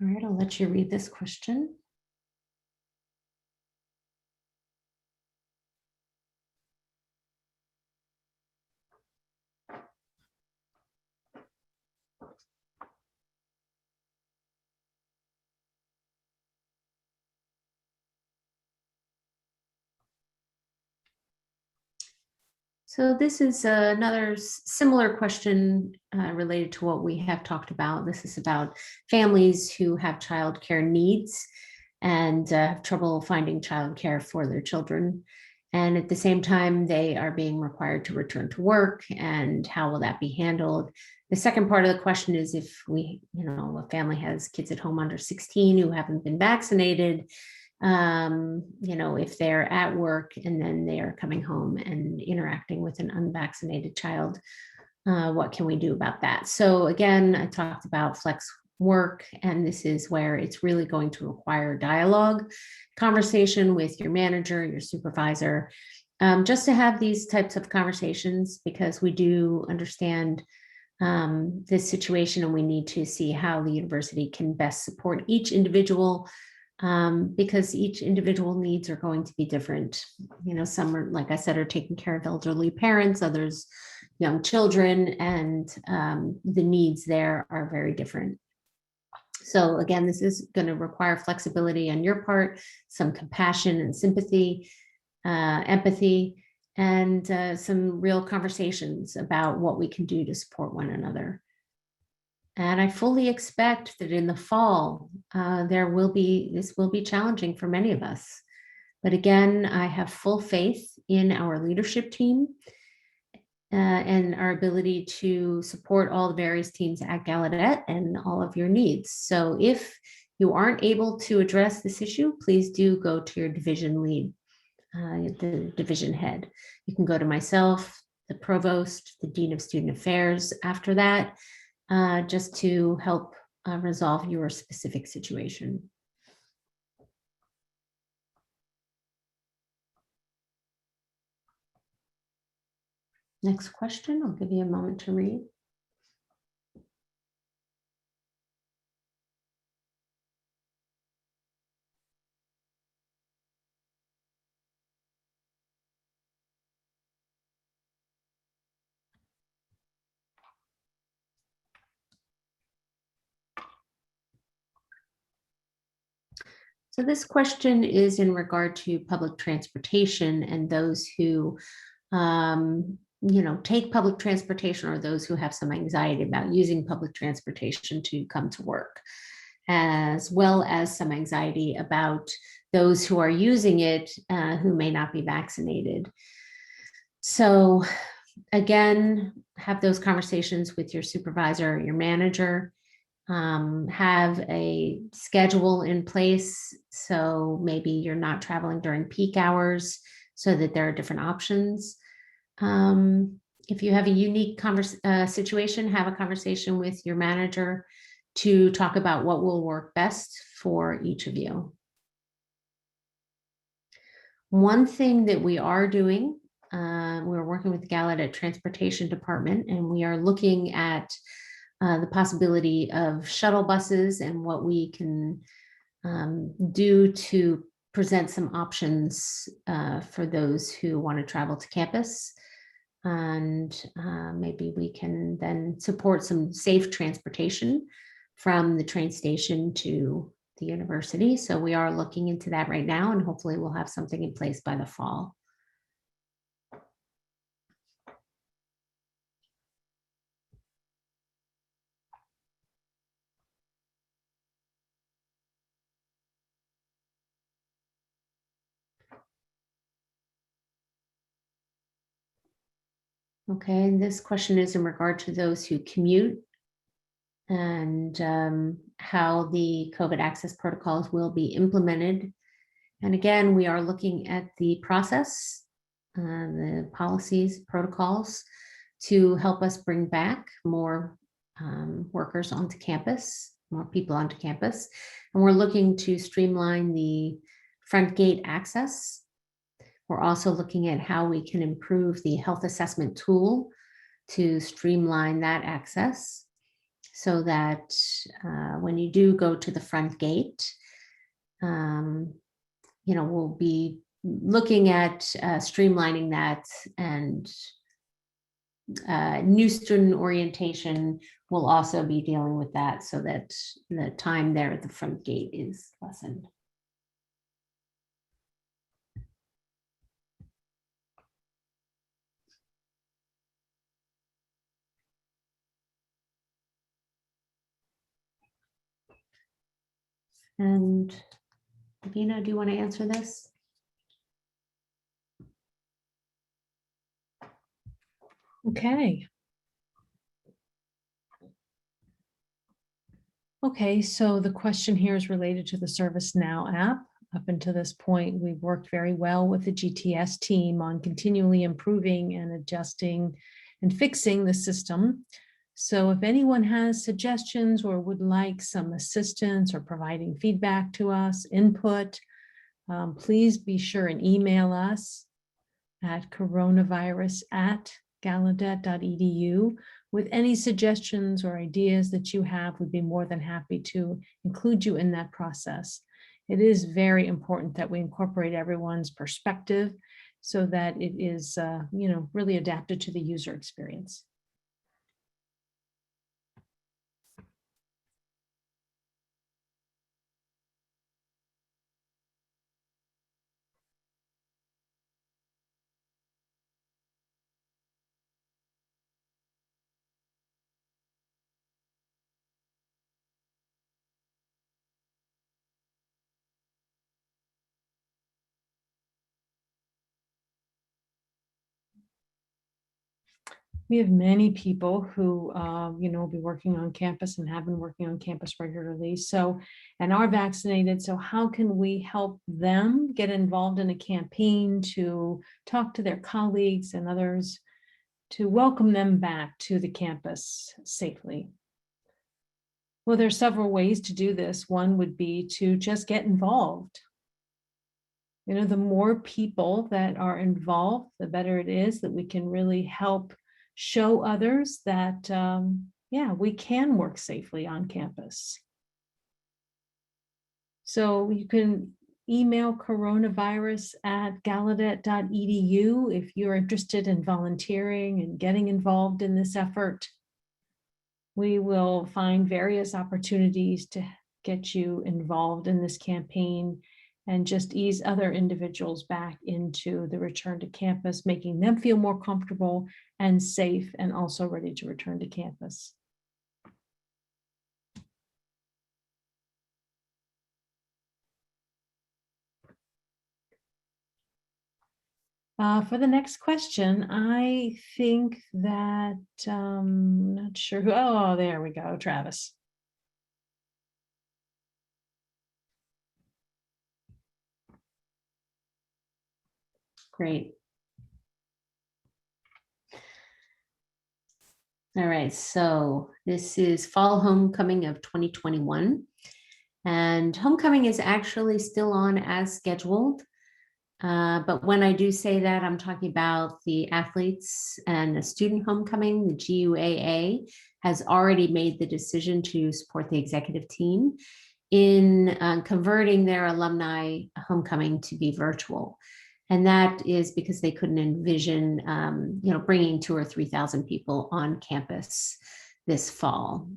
S1: All right, I'll let you read this question. So this is another similar question related to what we have talked about. This is about families who have childcare needs and have trouble finding childcare for their children. And at the same time, they are being required to return to work, and how will that be handled? The second part of the question is, if a family has kids at home under 16 who haven't been vaccinated, if they're at work and then they are coming home and interacting with an unvaccinated child, what can we do about that? So again, I talked about flex work, and this is where it's really going to require dialogue, conversation with your manager, your supervisor, just to have these types of conversations, because we do understand this situation, and we need to see how the university can best support each individual, because each individual needs are going to be different. Some are, like I said, are taking care of elderly parents, others young children, and the needs there are very different. So again, this is going to require flexibility on your part, some compassion and sympathy, empathy, and some real conversations about what we can do to support one another. And I fully expect that in the fall, this will be challenging for many of us. But again, I have full faith in our leadership team and our ability to support all the various teams at Gallaudet and all of your needs. So if you aren't able to address this issue, please do go to your division lead, the division head. You can go to myself, the provost, the dean of student affairs after that, just to help resolve your specific situation. Next question, I'll give you a moment to read. So this question is in regard to public transportation and those who take public transportation, or those who have some anxiety about using public transportation to come to work, as well as some anxiety about those who are using it who may not be vaccinated. So again, have those conversations with your supervisor, your manager, have a schedule in place. So maybe you're not traveling during peak hours, so that there are different options. If you have a unique situation, have a conversation with your manager to talk about what will work best for each of you. One thing that we are doing, we're working with the Gallaudet Transportation Department, and we are looking at the possibility of shuttle buses and what we can do to present some options for those who want to travel to campus. And maybe we can then support some safe transportation from the train station to the university. So we are looking into that right now, and hopefully we'll have something in place by the fall. Okay, and this question is in regard to those who commute and how the COVID access protocols will be implemented. And again, we are looking at the process, the policies, protocols to help us bring back more workers onto campus, more people onto campus. And we're looking to streamline the front gate access. We're also looking at how we can improve the health assessment tool to streamline that access so that when you do go to the front gate, we'll be looking at streamlining that, and new student orientation will also be dealing with that so that the time there at the front gate is lessened. And Davina, do you want to answer this?
S2: Okay. Okay, so the question here is related to the ServiceNow app. Up until this point, we've worked very well with the GTS team on continually improving and adjusting and fixing the system. So if anyone has suggestions or would like some assistance or providing feedback to us, input, please be sure and email us at coronavirus@gallaudet.edu with any suggestions or ideas that you have. We'd be more than happy to include you in that process. It is very important that we incorporate everyone's perspective so that it is, really adapted to the user experience. We have many people who, will be working on campus and have been working on campus regularly. So, and are vaccinated. So how can we help them get involved in a campaign to talk to their colleagues and others to welcome them back to the campus safely? Well, there's several ways to do this. One would be to just get involved. The more people that are involved, the better it is that we can really help show others that, we can work safely on campus. So you can email coronavirus@gallaudet.edu if you're interested in volunteering and getting involved in this effort. We will find various opportunities to get you involved in this campaign and just ease other individuals back into the return to campus, making them feel more comfortable and safe and also ready to return to campus. For the next question, I think that, not sure who, oh, there we go, Travis.
S1: Great. All right, so this is fall homecoming of 2021. And homecoming is actually still on as scheduled. But when I do say that, I'm talking about the athletes and the student homecoming. The GUAA has already made the decision to support the executive team in converting their alumni homecoming to be virtual. And that is because they couldn't envision, bringing 2,000 or 3,000 people on campus this fall.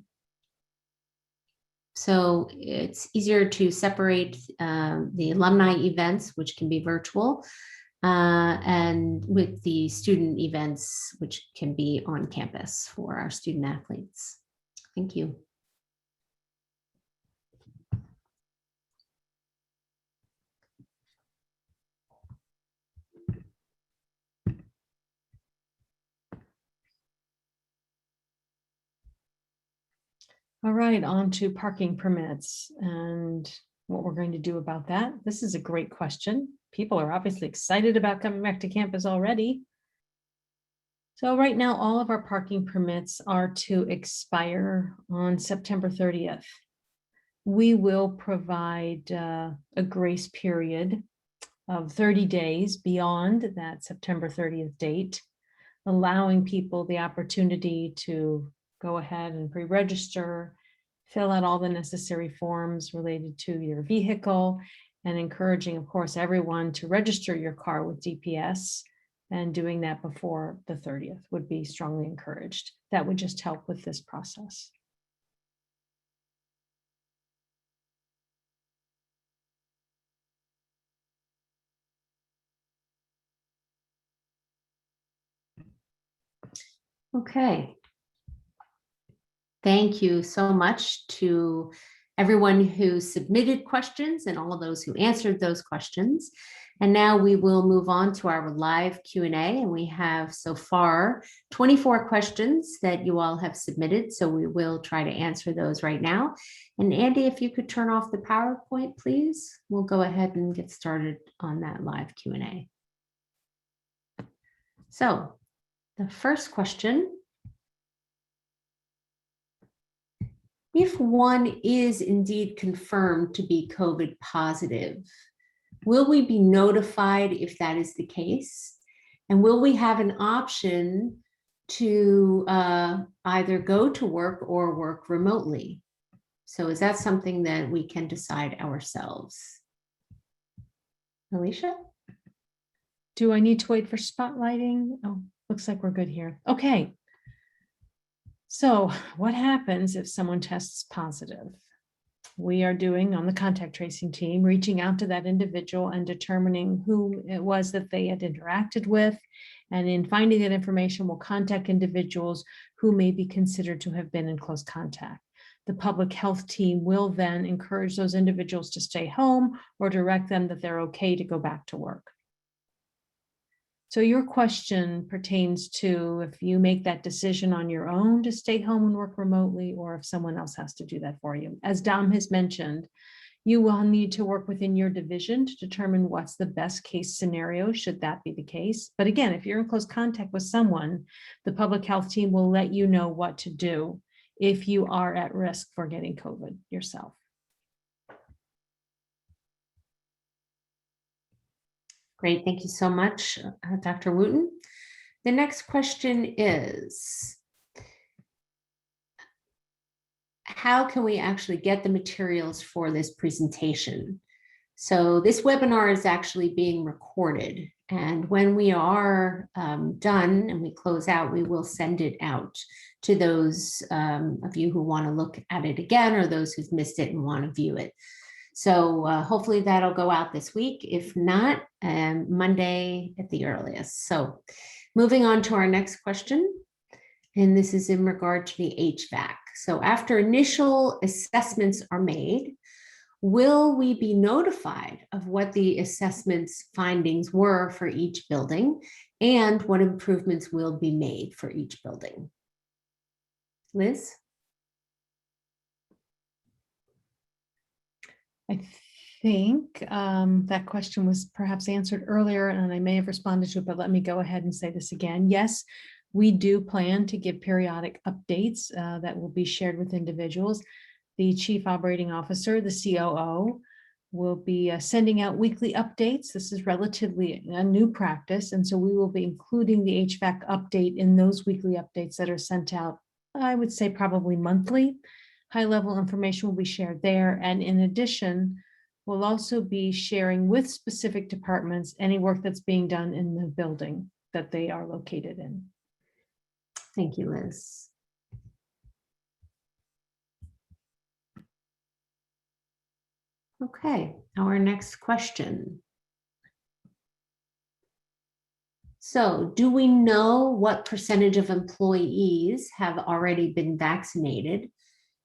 S1: So it's easier to separate the alumni events, which can be virtual, and with the student events, which can be on campus for our student athletes. Thank you.
S2: All right, on to parking permits and what we're going to do about that. This is a great question. People are obviously excited about coming back to campus already. So right now, all of our parking permits are to expire on September 30th. We will provide a grace period of 30 days beyond that September 30th date, allowing people the opportunity to go ahead and pre-register, fill out all the necessary forms related to your vehicle, and encouraging, of course, everyone to register your car with DPS, and doing that before the 30th would be strongly encouraged. That would just help with this process.
S1: Okay. Thank you so much to everyone who submitted questions and all of those who answered those questions. And now we will move on to our live Q&A, and we have so far 24 questions that you all have submitted. So we will try to answer those right now. And Andy, if you could turn off the PowerPoint, please, we'll go ahead and get started on that live Q&A. So the first question: if one is indeed confirmed to be COVID positive, will we be notified if that is the case? And will we have an option to either go to work or work remotely? So is that something that we can decide ourselves? Alicia?
S2: Do I need to wait for spotlighting? Oh, looks like we're good here. Okay. So what happens if someone tests positive? We are doing on the contact tracing team, reaching out to that individual and determining who it was that they had interacted with. And in finding that information, we'll contact individuals who may be considered to have been in close contact. The public health team will then encourage those individuals to stay home or direct them that they're okay to go back to work. So your question pertains to if you make that decision on your own to stay home and work remotely, or if someone else has to do that for you. As Dom has mentioned, you will need to work within your division to determine what's the best case scenario, should that be the case. But again, if you're in close contact with someone, the public health team will let you know what to do if you are at risk for getting COVID yourself.
S1: Great, thank you so much, Dr. Wooten. The next question is, how can we actually get the materials for this presentation? So this webinar is actually being recorded, and when we are done and we close out, we will send it out to those of you who want to look at it again, or those who've missed it and want to view it. So hopefully that'll go out this week. If not, Monday at the earliest. So moving on to our next question, and this is in regard to the HVAC. So after initial assessments are made, will we be notified of what the assessment's findings were for each building and what improvements will be made for each building? Liz?
S2: I think that question was perhaps answered earlier, and I may have responded to it, but let me go ahead and say this again. Yes, we do plan to give periodic updates that will be shared with individuals. The Chief Operating Officer, the COO, We'll be sending out weekly updates. This is relatively a new practice, and so we will be including the HVAC update in those weekly updates that are sent out, I would say probably monthly. High-level information will be shared there, and in addition, we'll also be sharing with specific departments any work that's being done in the building that they are located in.
S1: Thank you, Liz. Okay, our next question. So, do we know what percentage of employees have already been vaccinated?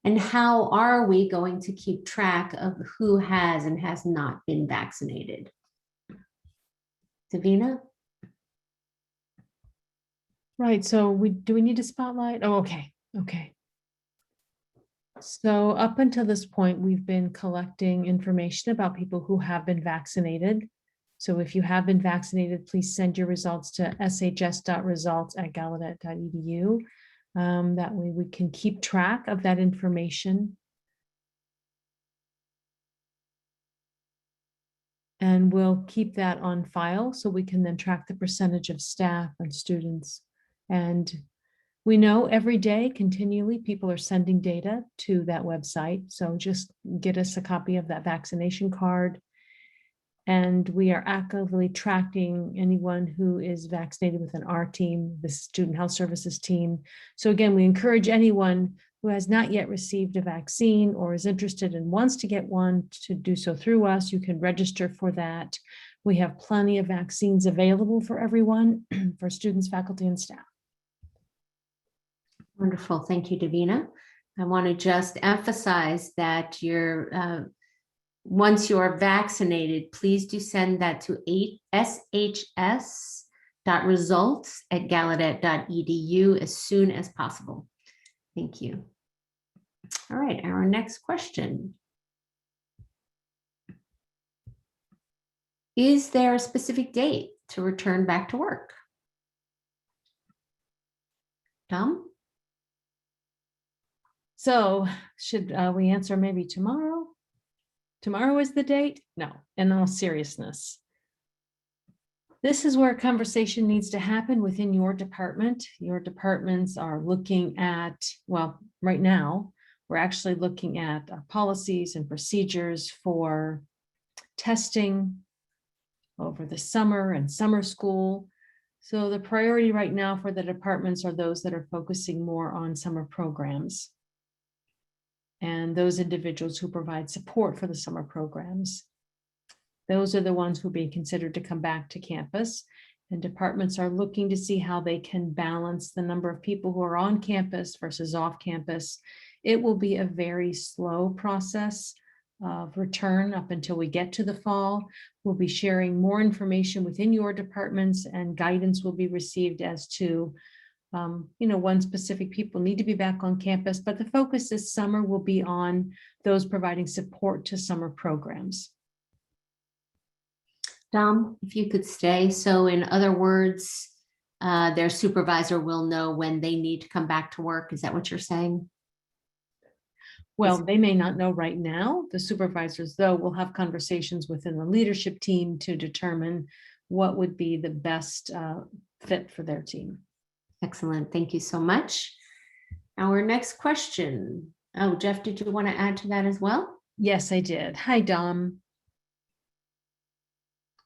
S1: And how are we going to keep track of who has and has not been vaccinated? Davina?
S2: Right, so do we need a spotlight? Oh, okay, okay. So up until this point, we've been collecting information about people who have been vaccinated. So if you have been vaccinated, please send your results to shs.results@gallaudet.edu. That way we can keep track of that information. And we'll keep that on file so we can then track the percentage of staff and students. And we know every day continually people are sending data to that website. So just get us a copy of that vaccination card. And we are actively tracking anyone who is vaccinated within our team, the Student Health Services team. So again, we encourage anyone who has not yet received a vaccine or is interested and wants to get one to do so through us. You can register for that. We have plenty of vaccines available for everyone, for students, faculty, and staff.
S1: Wonderful. Thank you, Davina. I want to just emphasize that once you're vaccinated, please do send that to shs.results@gallaudet.edu as soon as possible. Thank you. All right, our next question. Is there a specific date to return back to work? Dom?
S2: So should we answer maybe tomorrow? Tomorrow is the date? No, in all seriousness. This is where a conversation needs to happen within your department. Your departments are looking at, well, right now, we're actually looking at policies and procedures for testing over the summer and summer school. So the priority right now for the departments are those that are focusing more on summer programs and those individuals who provide support for the summer programs. Those are the ones who are being considered to come back to campus, and departments are looking to see how they can balance the number of people who are on campus versus off campus. It will be a very slow process of return up until we get to the fall. We'll be sharing more information within your departments, and guidance will be received as to when specific people need to be back on campus, but the focus this summer will be on those providing support to summer programs.
S1: Dom, if you could stay. So in other words, their supervisor will know when they need to come back to work. Is that what you're saying?
S2: Well, they may not know right now. The supervisors, though, will have conversations within the leadership team to determine what would be the best fit for their team.
S1: Excellent. Thank you so much. Our next question. Oh, Jeff, did you want to add to that as well?
S2: Yes, I did. Hi, Dom.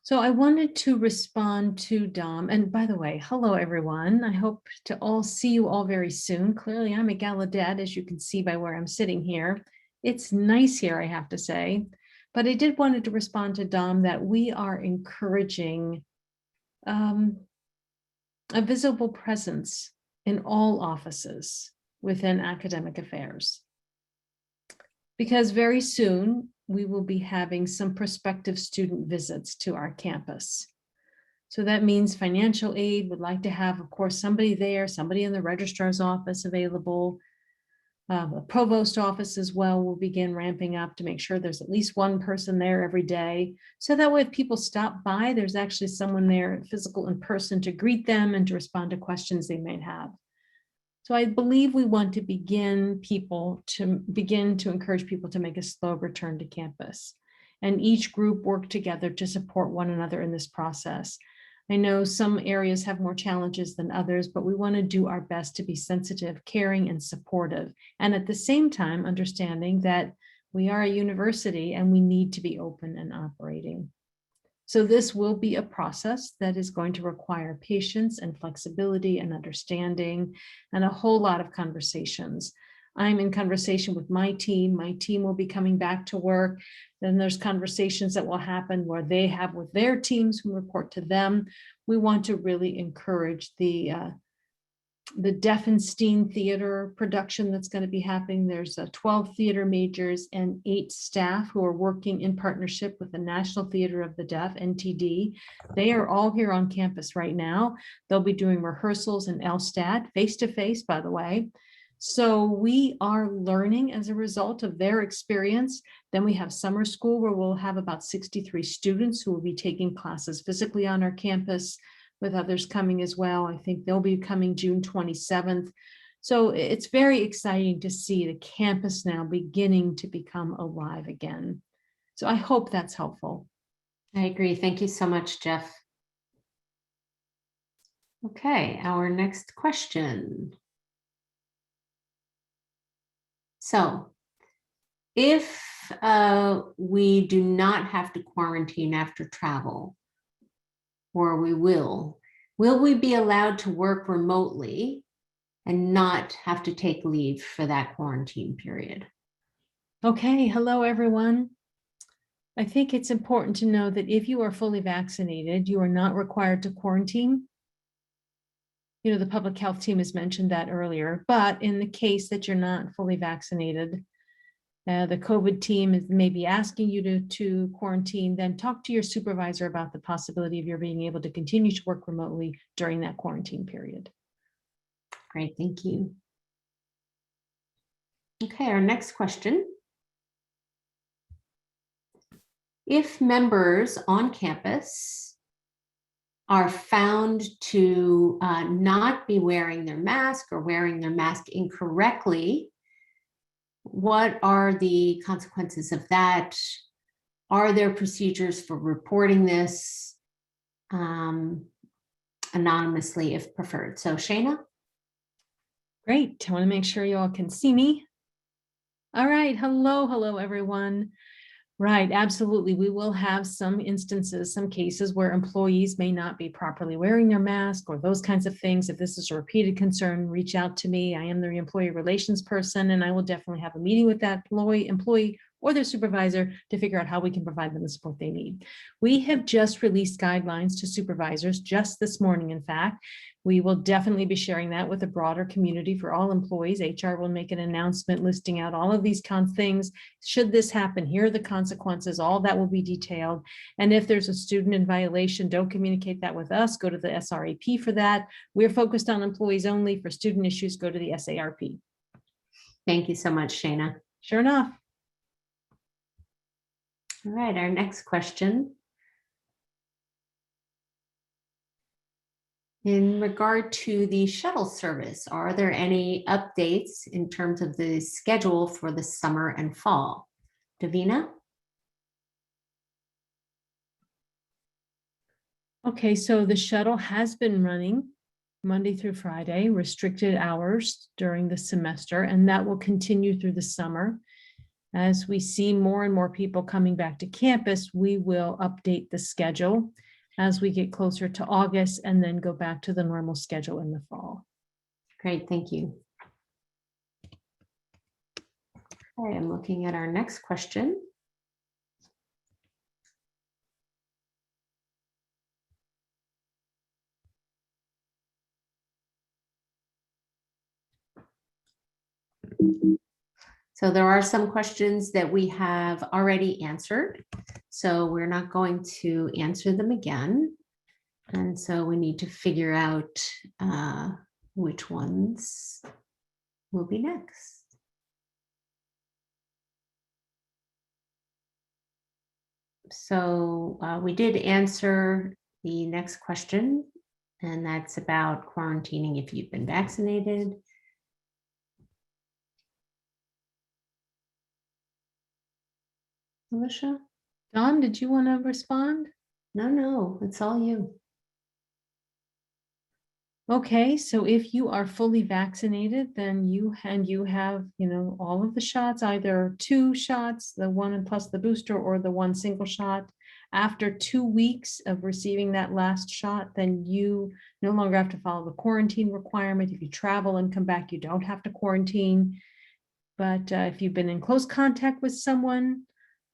S2: So I wanted to respond to Dom. And by the way, hello, everyone. I hope to all see you all very soon. Clearly, I'm at Gallaudet, as you can see by where I'm sitting here. It's nice here, I have to say. But I did wanted to respond to Dom that we are encouraging a visible presence in all offices within academic affairs. Because very soon we will be having some prospective student visits to our campus. So that means financial aid would like to have, of course, somebody there, somebody in the registrar's office available. The provost office as well will begin ramping up to make sure there's at least one person there every day. So that way, if people stop by, there's actually someone there physical in person to greet them and to respond to questions they might have. So I believe we want to begin to encourage people to make a slow return to campus. and each group work together to support one another in this process. I know some areas have more challenges than others, but we want to do our best to be sensitive, caring, and supportive. And at the same time, understanding that we are a university and we need to be open and operating. So this will be a process that is going to require patience and flexibility and understanding and a whole lot of conversations. I'm in conversation with my team. My team will be coming back to work. Then there's conversations that will happen where they have with their teams who report to them. We want to really encourage the Defenstein Theater production that's going to be happening. There's 12 theater majors and 8 staff who are working in partnership with the National Theater of the Deaf, NTD. They are all here on campus right now. They'll be doing rehearsals in Elstad, face-to-face, by the way. So we are learning as a result of their experience. Then we have summer school where we'll have about 63 students who will be taking classes physically on our campus, with others coming as well. I think they'll be coming June 27th. So it's very exciting to see the campus now beginning to become alive again. So I hope that's helpful.
S1: I agree. Thank you so much, Jeff. Okay, our next question. So if we do not have to quarantine after travel, or will we be allowed to work remotely and not have to take leave for that quarantine period?
S2: Okay, hello everyone. I think it's important to know that if you are fully vaccinated, you are not required to quarantine. You know, the public health team has mentioned that earlier, but in the case that you're not fully vaccinated, the COVID team is maybe asking you to quarantine, then talk to your supervisor about the possibility of your being able to continue to work remotely during that quarantine period.
S1: Great, thank you. Okay, our next question. If members on campus are found to not be wearing their mask or wearing their mask incorrectly, what are the consequences of that? Are there procedures for reporting this anonymously if preferred? So Shana?
S2: Great, I want to make sure you all can see me. All right, hello everyone. Right, absolutely. We will have some instances, some cases where employees may not be properly wearing their mask or those kinds of things. If this is a repeated concern, reach out to me. I am the employee relations person, and I will definitely have a meeting with that employee or their supervisor to figure out how we can provide them the support they need. We have just released guidelines to supervisors just this morning, in fact. We will definitely be sharing that with a broader community for all employees. HR will make an announcement listing out all of these things. Should this happen, here are the consequences. All that will be detailed. And if there's a student in violation, don't communicate that with us. Go to the SRAP for that. We're focused on employees only. For student issues, go to the SARP.
S1: Thank you so much, Shana.
S2: Sure enough.
S1: All right, our next question. In regard to the shuttle service, are there any updates in terms of the schedule for the summer and fall? Davina?
S2: Okay, so the shuttle has been running Monday through Friday, restricted hours during the semester, and that will continue through the summer. As we see more and more people coming back to campus, we will update the schedule as we get closer to August and then go back to the normal schedule in the fall.
S1: Great, thank you. Okay, I'm looking at our next question. So there are some questions that we have already answered, so we're not going to answer them again. And so we need to figure out which ones will be next. So we did answer the next question, and that's about quarantining if you've been vaccinated. Alicia?
S2: Don, did you want to respond?
S1: No, it's all you.
S2: Okay, so if you are fully vaccinated, then you have, all of the shots, either 2 shots, the one and plus the booster, or the one single shot. After 2 weeks of receiving that last shot, then you no longer have to follow the quarantine requirement. If you travel and come back, you don't have to quarantine. But if you've been in close contact with someone,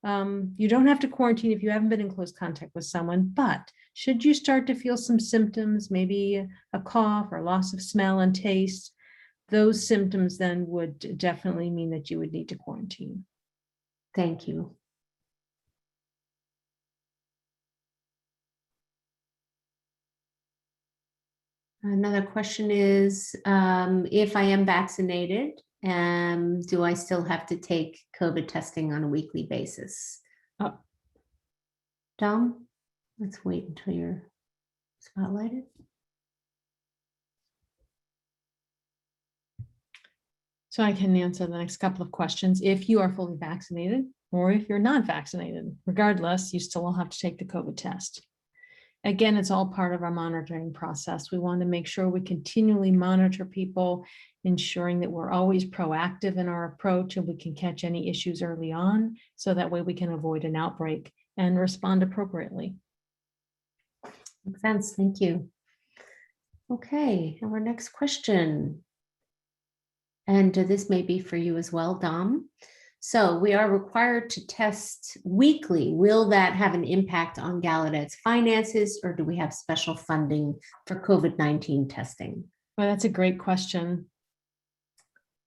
S2: you don't have to quarantine if you haven't been in close contact with someone. But should you start to feel some symptoms, maybe a cough or loss of smell and taste, those symptoms then would definitely mean that you would need to quarantine.
S1: Thank you. Another question is, if I am vaccinated, do I still have to take COVID testing on a weekly basis?
S2: Oh.
S1: Dom, let's wait until you're spotlighted.
S2: So I can answer the next couple of questions. If you are fully vaccinated or if you're not vaccinated, regardless, you still will have to take the COVID test. Again, it's all part of our monitoring process. We want to make sure we continually monitor people, ensuring that we're always proactive in our approach and we can catch any issues early on, so that way we can avoid an outbreak and respond appropriately.
S1: Makes sense. Thank you. Okay, our next question. And this may be for you as well, Dom. So we are required to test weekly. Will that have an impact on Gallaudet's finances, or do we have special funding for COVID-19 testing?
S2: Well, that's a great question.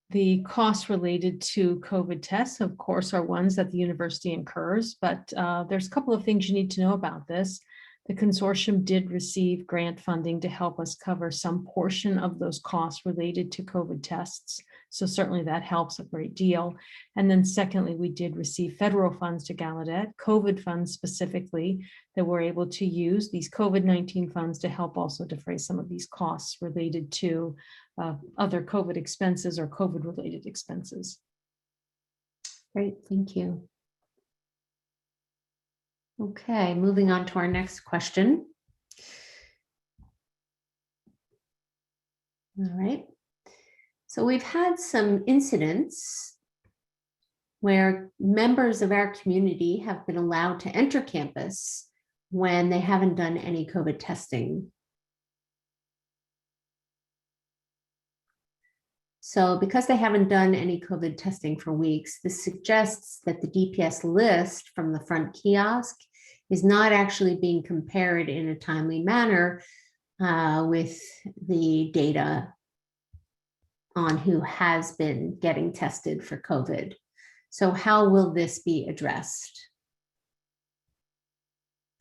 S2: The costs related to COVID tests, of course, are ones that the university incurs, but there's a couple of things you need to know about this. The consortium did receive grant funding to help us cover some portion of those costs related to COVID tests. So certainly that helps a great deal. And then secondly, we did receive federal funds to Gallaudet, COVID funds specifically, that we're able to use, these COVID-19 funds, to help also defray some of these costs related to other COVID expenses or COVID-related expenses.
S1: Great, thank you. Okay, moving on to our next question. All right. So we've had some incidents where members of our community have been allowed to enter campus when they haven't done any COVID testing. So because they haven't done any COVID testing for weeks, this suggests that the DPS list from the front kiosk is not actually being compared in a timely manner with the data on who has been getting tested for COVID. So how will this be addressed?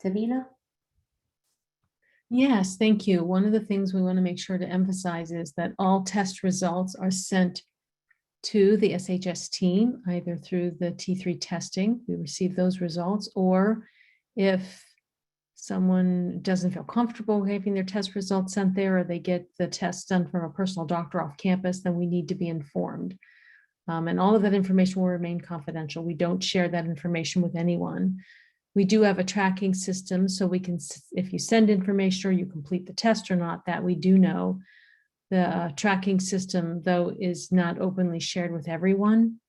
S1: Davina?
S2: Yes, thank you. One of the things we want to make sure to emphasize is that all test results are sent to the SHS team, either through the T3 testing, we receive those results, or if someone doesn't feel comfortable having their test results sent there, or they get the test done from a personal doctor off campus, then we need to be informed. And all of that information will remain confidential. We don't share that information with anyone. We do have a tracking system, so we can, if you send information or you complete the test or not, that we do know. The tracking system, though, is not openly shared with everyone.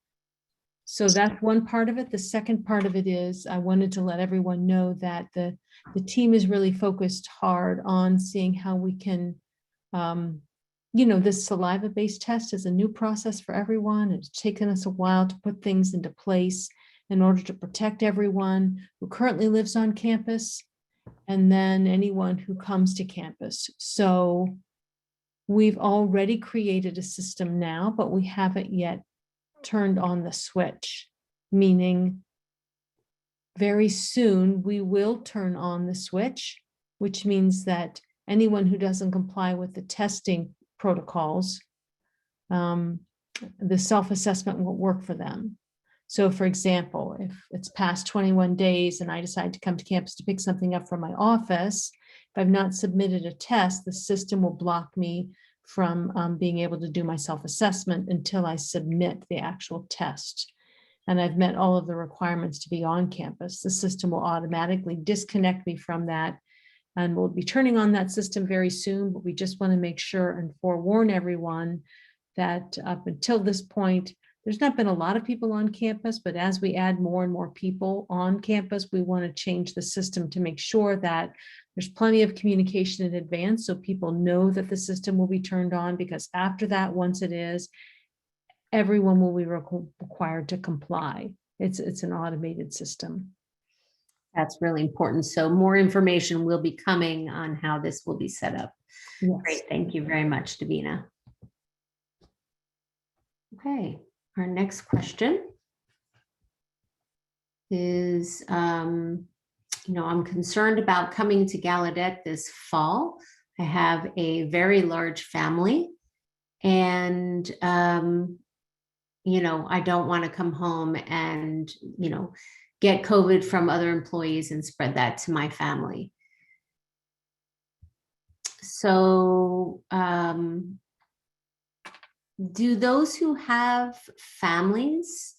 S2: So that's one part of it. The second part of it is I wanted to let everyone know that the team is really focused hard on seeing how we can, this saliva-based test is a new process for everyone. It's taken us a while to put things into place in order to protect everyone who currently lives on campus and then anyone who comes to campus. So we've already created a system now, but we haven't yet turned on the switch, meaning very soon we will turn on the switch, which means that anyone who doesn't comply with the testing protocols, the self-assessment won't work for them. So for example, if it's past 21 days and I decide to come to campus to pick something up from my office, if I've not submitted a test, the system will block me from being able to do my self-assessment until I submit the actual test. and I've met all of the requirements to be on campus, the system will automatically disconnect me from that. And we'll be turning on that system very soon, but we just want to make sure and forewarn everyone that up until this point, there's not been a lot of people on campus, but as we add more and more people on campus, we want to change the system to make sure that there's plenty of communication in advance so people know that the system will be turned on, because after that, once it is, everyone will be required to comply. It's an automated system.
S1: That's really important. So more information will be coming on how this will be set up.
S2: Yes.
S1: Great. Thank you very much, Davina. Okay, our next question is, I'm concerned about coming to Gallaudet this fall. I have a very large family and, I don't want to come home and, get COVID from other employees and spread that to my family. So, do those who have families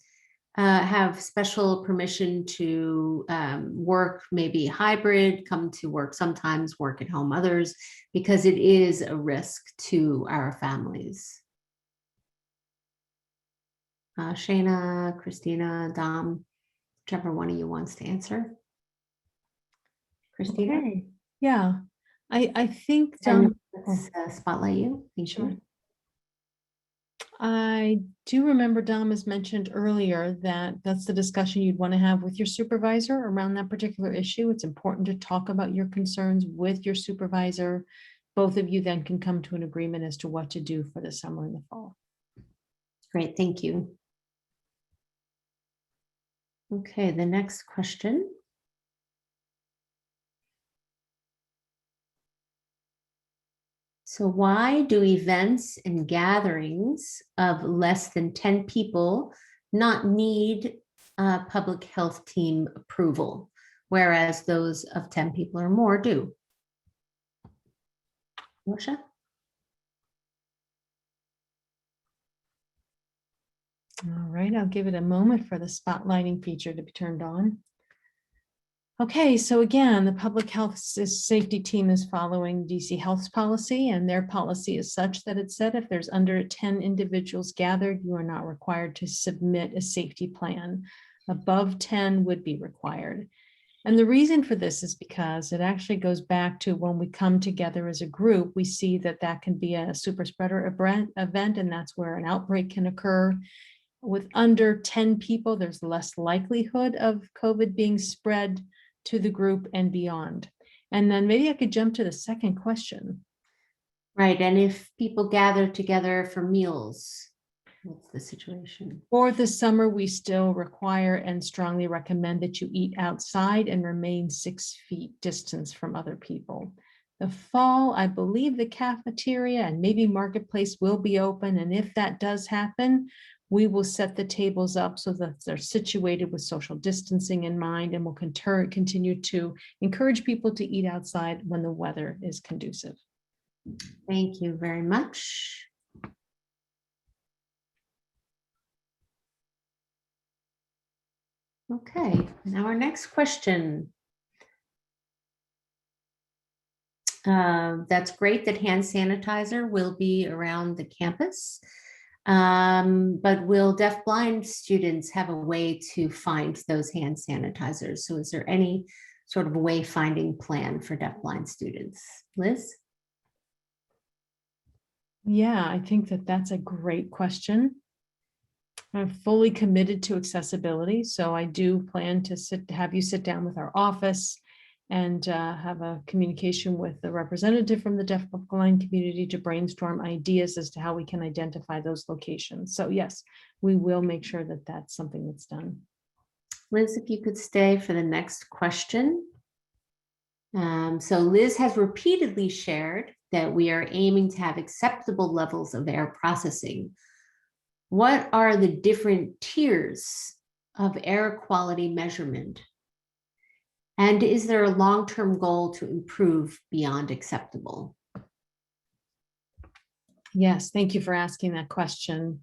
S1: have special permission to work, maybe hybrid, come to work sometimes, work at home others, because it is a risk to our families? Shana, Christina, Dom, whichever one of you wants to answer. Christina?
S2: Okay. Yeah, I think
S1: Let's spotlight you. Thank you.
S2: I do remember Dom has mentioned earlier that that's the discussion you'd want to have with your supervisor around that particular issue. It's important to talk about your concerns with your supervisor. Both of you then can come to an agreement as to what to do for the summer and the fall.
S1: Great, thank you. Okay, the next question. So why do events and gatherings of less than 10 people not need public health team approval, whereas those of 10 people or more do? Marcia?
S2: All right, I'll give it a moment for the spotlighting feature to be turned on. Okay, so again, the public health safety team is following DC Health's policy, and their policy is such that it said if there's under 10 individuals gathered, you are not required to submit a safety plan. Above 10 would be required. And the reason for this is because it actually goes back to when we come together as a group, we see that that can be a super spreader event, and that's where an outbreak can occur. With under 10 people, there's less likelihood of COVID being spread to the group and beyond. And then maybe I could jump to the second question.
S1: Right, and if people gather together for meals, what's the situation?
S2: For the summer, we still require and strongly recommend that you eat outside and remain 6 feet distance from other people. The fall, I believe the cafeteria and maybe marketplace will be open. And if that does happen, we will set the tables up so that they're situated with social distancing in mind, and we'll continue to encourage people to eat outside when the weather is conducive.
S1: Thank you very much. Okay, now our next question. That's great that hand sanitizer will be around the campus. But will deafblind students have a way to find those hand sanitizers? So is there any sort of wayfinding plan for deafblind students? Liz?
S2: Yeah, I think that that's a great question. I'm fully committed to accessibility, so I do plan to have you sit down with our office and have a communication with the representative from the deafblind community to brainstorm ideas as to how we can identify those locations. So yes, we will make sure that that's something that's done.
S1: Liz, if you could stay for the next question. So Liz has repeatedly shared that we are aiming to have acceptable levels of air processing. What are the different tiers of air quality measurement? And is there a long-term goal to improve beyond acceptable?
S2: Yes, thank you for asking that question.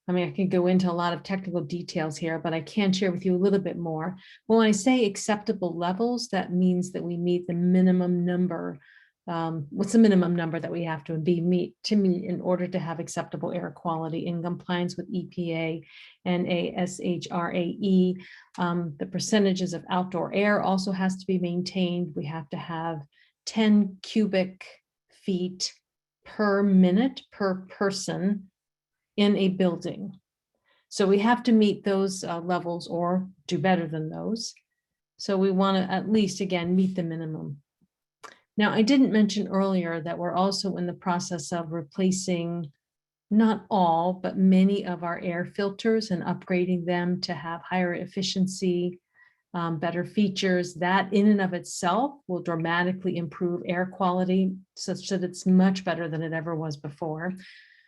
S2: I mean, I could go into a lot of technical details here, but I can share with you a little bit more. When I say acceptable levels, that means that we meet the minimum number. What's the minimum number that we have to meet in order to have acceptable air quality in compliance with EPA and ASHRAE? The percentages of outdoor air also has to be maintained. We have to have 10 cubic feet per minute per person in a building. So we have to meet those levels or do better than those. So we want to at least, again, meet the minimum. Now, I didn't mention earlier that we're also in the process of replacing not all, but many of our air filters and upgrading them to have higher efficiency, better features. That in and of itself will dramatically improve air quality such that it's much better than it ever was before.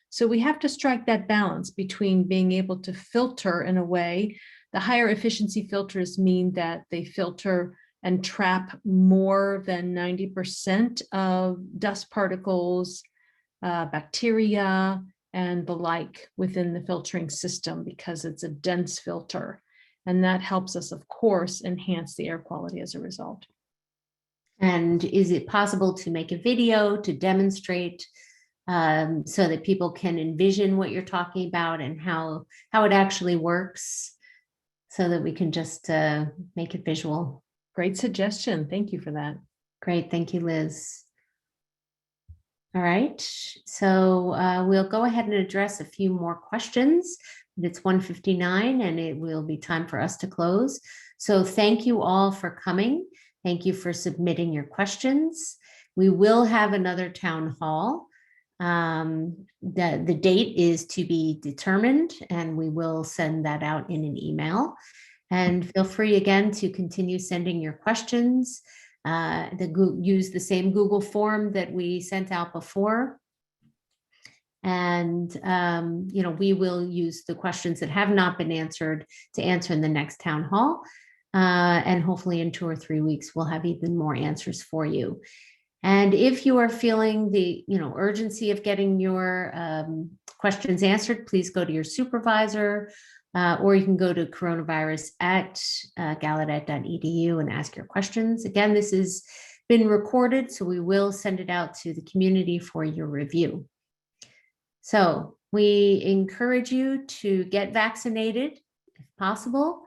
S2: So we have to strike that balance between being able to filter in a way. The higher efficiency filters mean that they filter and trap more than 90% of dust particles, bacteria, and the like within the filtering system because it's a dense filter. And that helps us, of course, enhance the air quality as a result.
S1: And is it possible to make a video to demonstrate so that people can envision what you're talking about and how it actually works so that we can just make it visual?
S2: Great suggestion. Thank you for that.
S1: Great. Thank you, Liz. All right. So we'll go ahead and address a few more questions. It's 1:59 and it will be time for us to close. So thank you all for coming. Thank you for submitting your questions. We will have another town hall. The date is to be determined and we will send that out in an email. And feel free again to continue sending your questions. Use the same Google form that we sent out before. And, we will use the questions that have not been answered to answer in the next town hall. And hopefully in 2 or 3 weeks, we'll have even more answers for you. And if you are feeling the, urgency of getting your questions answered, please go to your supervisor, or you can go to coronavirus@gallaudet.edu and ask your questions. Again, this has been recorded, so we will send it out to the community for your review. So we encourage you to get vaccinated if possible,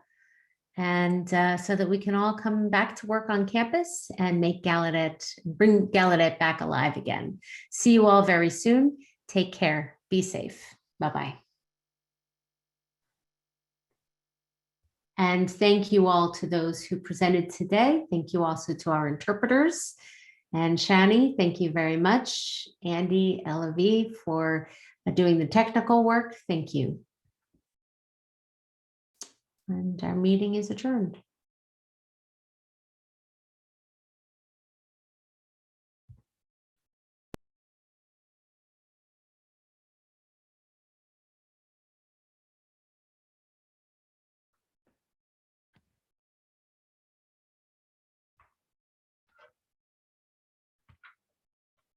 S1: and so that we can all come back to work on campus and make bring Gallaudet back alive again. See you all very soon. Take care. Be safe. Bye-bye. And thank you all to those who presented today. Thank you also to our interpreters. And Shani, thank you very much. Andy, Elavi, for doing the technical work. Thank you. And our meeting is adjourned.